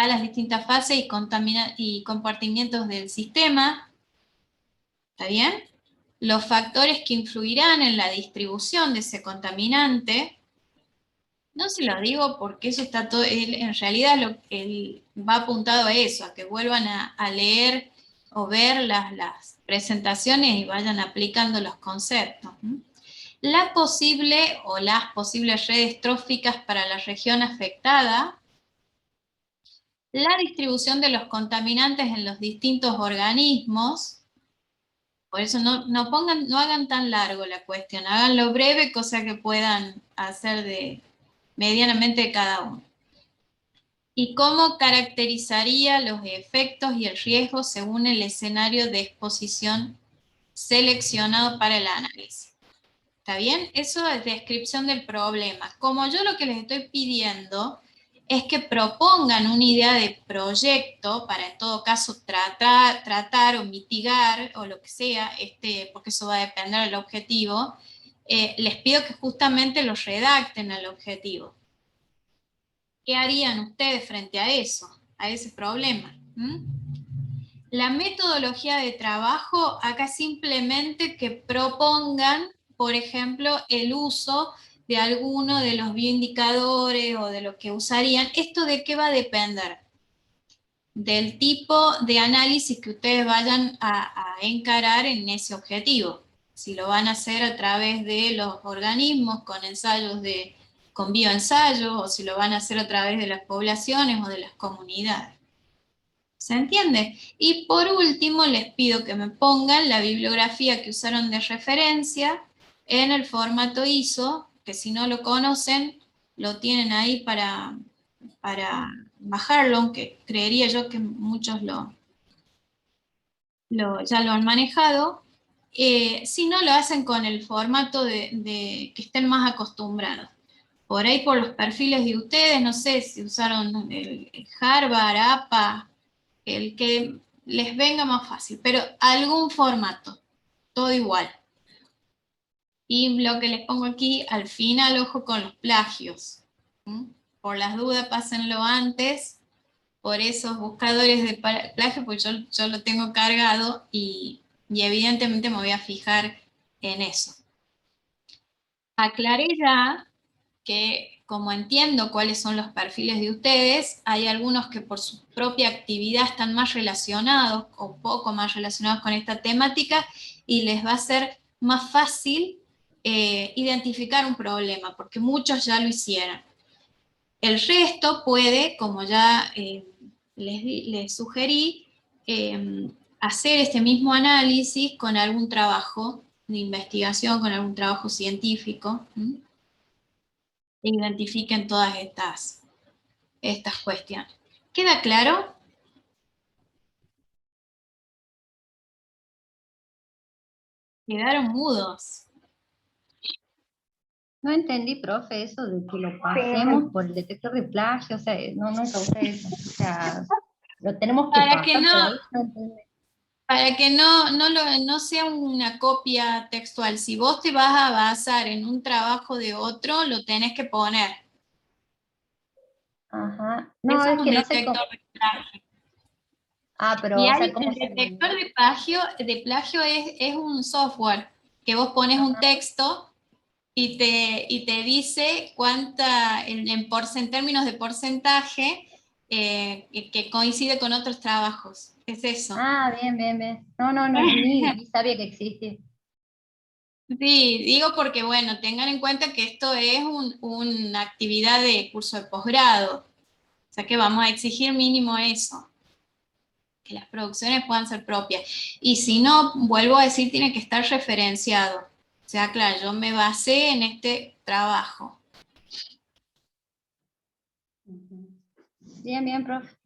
y compartimientos del sistema, ¿está bien? Los factores que influirán en la distribución de ese contaminante. No se lo digo porque eso está todo, en realidad él va apuntado a eso, a que vuelvan a leer o ver las presentaciones y vayan aplicando los conceptos. La posible o las posibles redes tróficas para la región afectada, la distribución de los contaminantes en los distintos organismos. Por eso no hagan tan largo la cuestión, háganlo breve, cosa que puedan hacer medianamente de cada uno. Y cómo caracterizaría los efectos y el riesgo según el escenario de exposición seleccionado para el análisis. ¿Está bien? Eso es descripción del problema. Como yo lo que les estoy pidiendo es que propongan una idea de proyecto para en todo caso tratar o mitigar o lo que sea, porque eso va a depender del objetivo, les pido que justamente los redacten al objetivo. ¿Qué harían ustedes frente a eso, a ese problema? La metodología de trabajo, acá simplemente que propongan, por ejemplo, el uso de alguno de los bioindicadores o de lo que usarían. ¿Esto de qué va a depender? Del tipo de análisis que ustedes vayan a encarar en ese objetivo. Si lo van a hacer a través de los organismos con ensayos con bioensayos, o si lo van a hacer a través de las poblaciones o de las comunidades. ¿Se entiende? Y por último les pido que me pongan la bibliografía que usaron de referencia en el formato ISO, que si no lo conocen, lo tienen ahí para bajarlo, aunque creería yo que muchos ya lo han manejado. Si no, lo hacen con el formato que estén más acostumbrados. por ahí por los perfiles de ustedes, no sé si usaron el Harvard, APA, el que les venga más fácil, pero algún formato, todo igual. Y lo que les pongo aquí, al final, ojo con los plagios. Por las dudas, pásenlo antes, por esos buscadores de plagio, pues yo lo tengo cargado y evidentemente me voy a fijar en eso. Aclaré ya que, como entiendo cuáles son los perfiles de ustedes, hay algunos que por su propia actividad están más relacionados o poco más relacionados con esta temática y les va a ser más fácil identificar un problema, porque muchos ya lo hicieron. El resto puede, como ya les sugerí, hacer este mismo análisis con algún trabajo de investigación, con algún trabajo científico, e identifiquen todas estas cuestiones. ¿Queda claro? Quedaron mudos. No entendí, profe, eso de que lo pasemos por el detector de plagio, o sea, no, nunca usé eso. O sea, lo tenemos que Para pasar que no, por ahí. No entendí. para que no sea una copia textual. Si vos te vas a basar en un trabajo de otro, lo tenés que poner. Ajá. No, Eso es es un que no sé cómo. detector de plagio. Ah, pero, Y o hay, sea, ¿cómo el se...? detector de plagio es un software que vos pones un texto y te dice cuánta, en términos de porcentaje, que coincide con otros trabajos. Es eso. Ah, bien, bien, bien. No, no, no, ni sabía que existía. Sí, digo porque, bueno, tengan en cuenta que esto es una actividad de curso de posgrado. O sea que vamos a exigir mínimo eso, que las producciones puedan ser propias. Y si no, vuelvo a decir, tiene que estar referenciado. O sea, claro, yo me basé en este trabajo. Bien, bien, profe.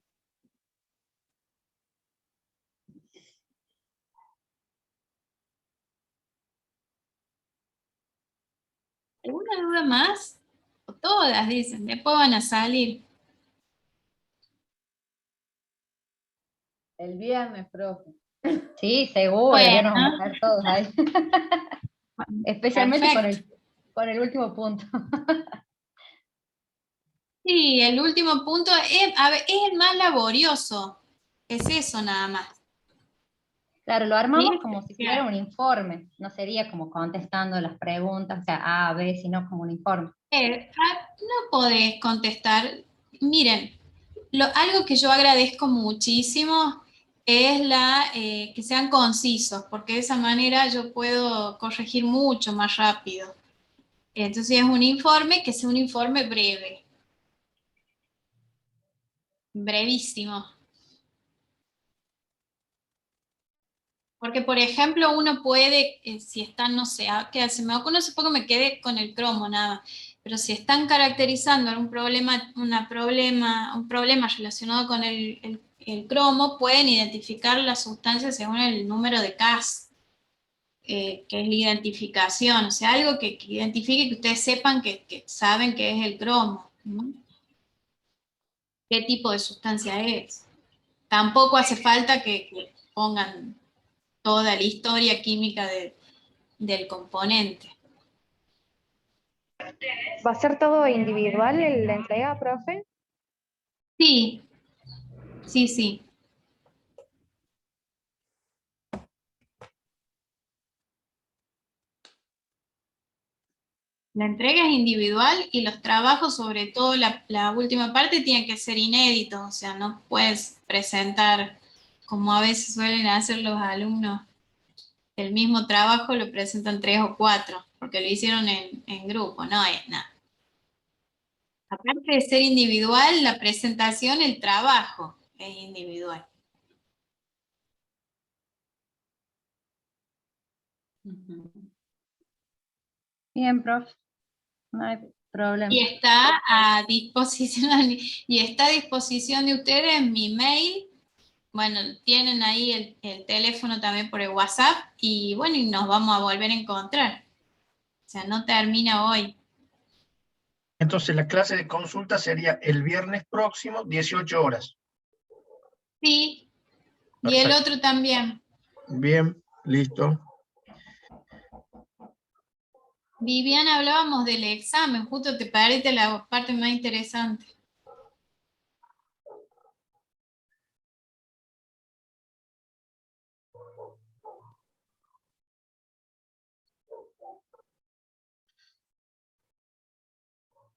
¿Alguna duda más? O todas, dicen, después van a salir. El viernes, profe. Sí, seguro, ya nos Bueno, vamos a ver todos ahí. Especialmente perfecto. con el último punto. Sí, el último punto es el más laborioso. Es eso nada más. Claro, lo Sí, armamos como si fuera un informe, no sería como contestando las preguntas, o sea, A, B, sino como un informe. no podés contestar. Miren, algo que yo agradezco muchísimo es que sean concisos, porque de esa manera yo puedo corregir mucho más rápido. Entonces es un informe que sea un informe breve, brevísimo. Porque, por ejemplo, uno puede, si están, no sé, que se me ocurre, no sé por qué me quedé con el cromo nada más, pero si están caracterizando algún problema, un problema relacionado con el cromo, pueden identificar la sustancia según el número de CAS, que es la identificación, o sea, algo que identifique que ustedes sepan que saben que es el cromo, ¿no? ¿Qué tipo de sustancia es? Tampoco hace falta que pongan toda la historia química del componente. ¿Va a ser todo individual la entrega, profe? Sí, sí, sí. La entrega es individual y los trabajos, sobre todo la última parte, tienen que ser inéditos, o sea, no puedes presentar, como a veces suelen hacer los alumnos, el mismo trabajo lo presentan 3 o 4, porque lo hicieron en grupo, no es nada. Aparte de ser individual, la presentación, el trabajo es individual. Bien, profe, no hay problema. Y está a disposición, de ustedes mi mail. Bueno, tienen ahí el teléfono también por el WhatsApp y bueno, y nos vamos a volver a encontrar. O sea, no termina hoy. Entonces la clase de consulta sería el viernes próximo, 18 horas. Sí, y el Perfecto. otro también. Bien, listo. Viviana, hablábamos del examen, justo te parece la parte más interesante.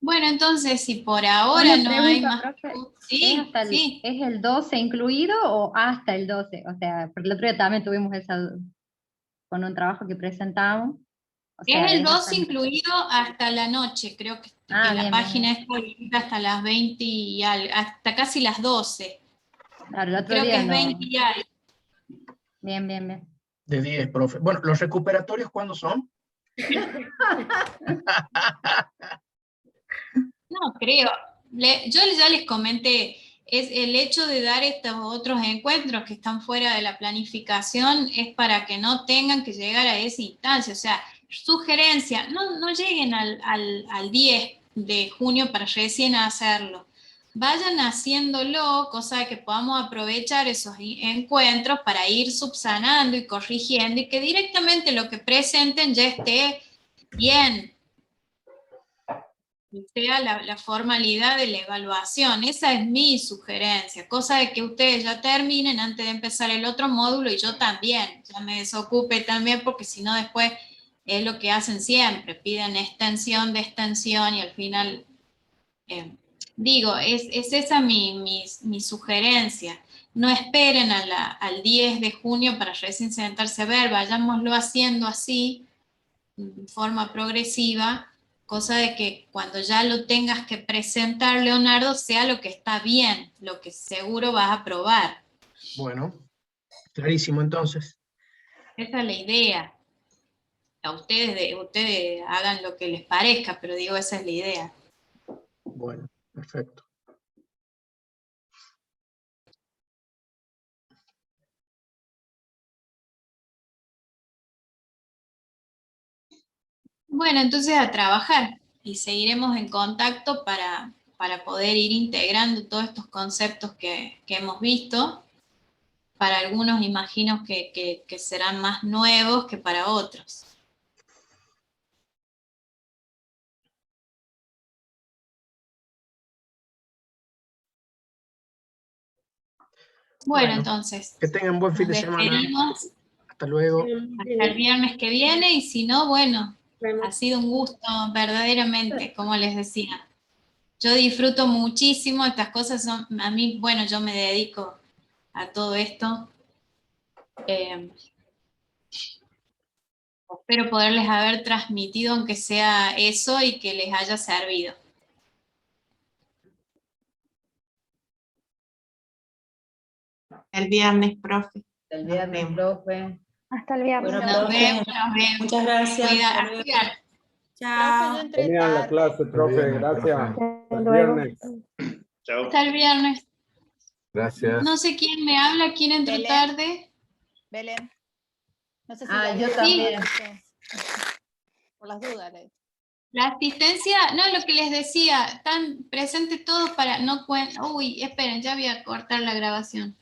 Bueno, entonces, si por ahora Una no hay pregunta, más... profe, Sí, sí. ¿es el 12 incluido o hasta el 12? O sea, porque el otro día también tuvimos esa duda con un trabajo que presentamos. O Es sea, el es hasta 12 incluido hasta la noche, creo que la bien, página bien. es política hasta las 20 y algo, hasta casi las 12. Claro, el otro Creo día que es no. 20 y algo. Bien, bien, bien. De 10, profe. Bueno, ¿los recuperatorios cuándo son? No, creo. Yo ya les comenté, es el hecho de dar estos otros encuentros que están fuera de la planificación es para que no tengan que llegar a esa instancia. O sea, sugerencia, no lleguen al 10 de junio para recién hacerlo. Vayan haciéndolo, cosa de que podamos aprovechar esos encuentros para ir subsanando y corrigiendo y que directamente lo que presenten ya esté bien, sea la formalidad de la evaluación. Esa es mi sugerencia, cosa de que ustedes ya terminen antes de empezar el otro módulo y yo también, ya me desocupe también, porque si no después es lo que hacen siempre, piden extensión de extensión y al final, digo, es esa mi sugerencia. No esperen al 10 de junio para recién sentarse a ver, vayámoslo haciendo así, de forma progresiva, cosa de que cuando ya lo tengas que presentar, Leonardo, sea lo que está bien, lo que seguro vas a probar. Bueno, clarísimo entonces. Esa es la idea. A ustedes hagan lo que les parezca, pero digo, esa es la idea. Bueno, perfecto. Bueno, entonces a trabajar y seguiremos en contacto para poder ir integrando todos estos conceptos que hemos visto. Para algunos imagino que serán más nuevos que para otros. Bueno, entonces, que tengan buen fin nos de semana. despedimos. Hasta luego. Hasta el viernes que viene, y si no, bueno, ha sido un gusto, verdaderamente, como les decía. Yo disfruto muchísimo, estas cosas son, a mí, bueno, yo me dedico a todo esto. Espero poderles haber transmitido, aunque sea eso, y que les haya servido. El viernes, profe. El viernes, profe. Hasta el viernes. Bueno, Nos profe, vemos. muchas gracias. Cuidado. Profe, yo entré Genial la tarde. clase, profe, gracias. Hasta Hasta el luego. viernes. Hasta el viernes. Gracias. No sé quién me habla, quién entró Belén. tarde. Belén. No sé si Yo también. Por las dudas. La asistencia, no, lo que les decía, están presentes todos para no... Uy, esperen, ya voy a cortar la grabación.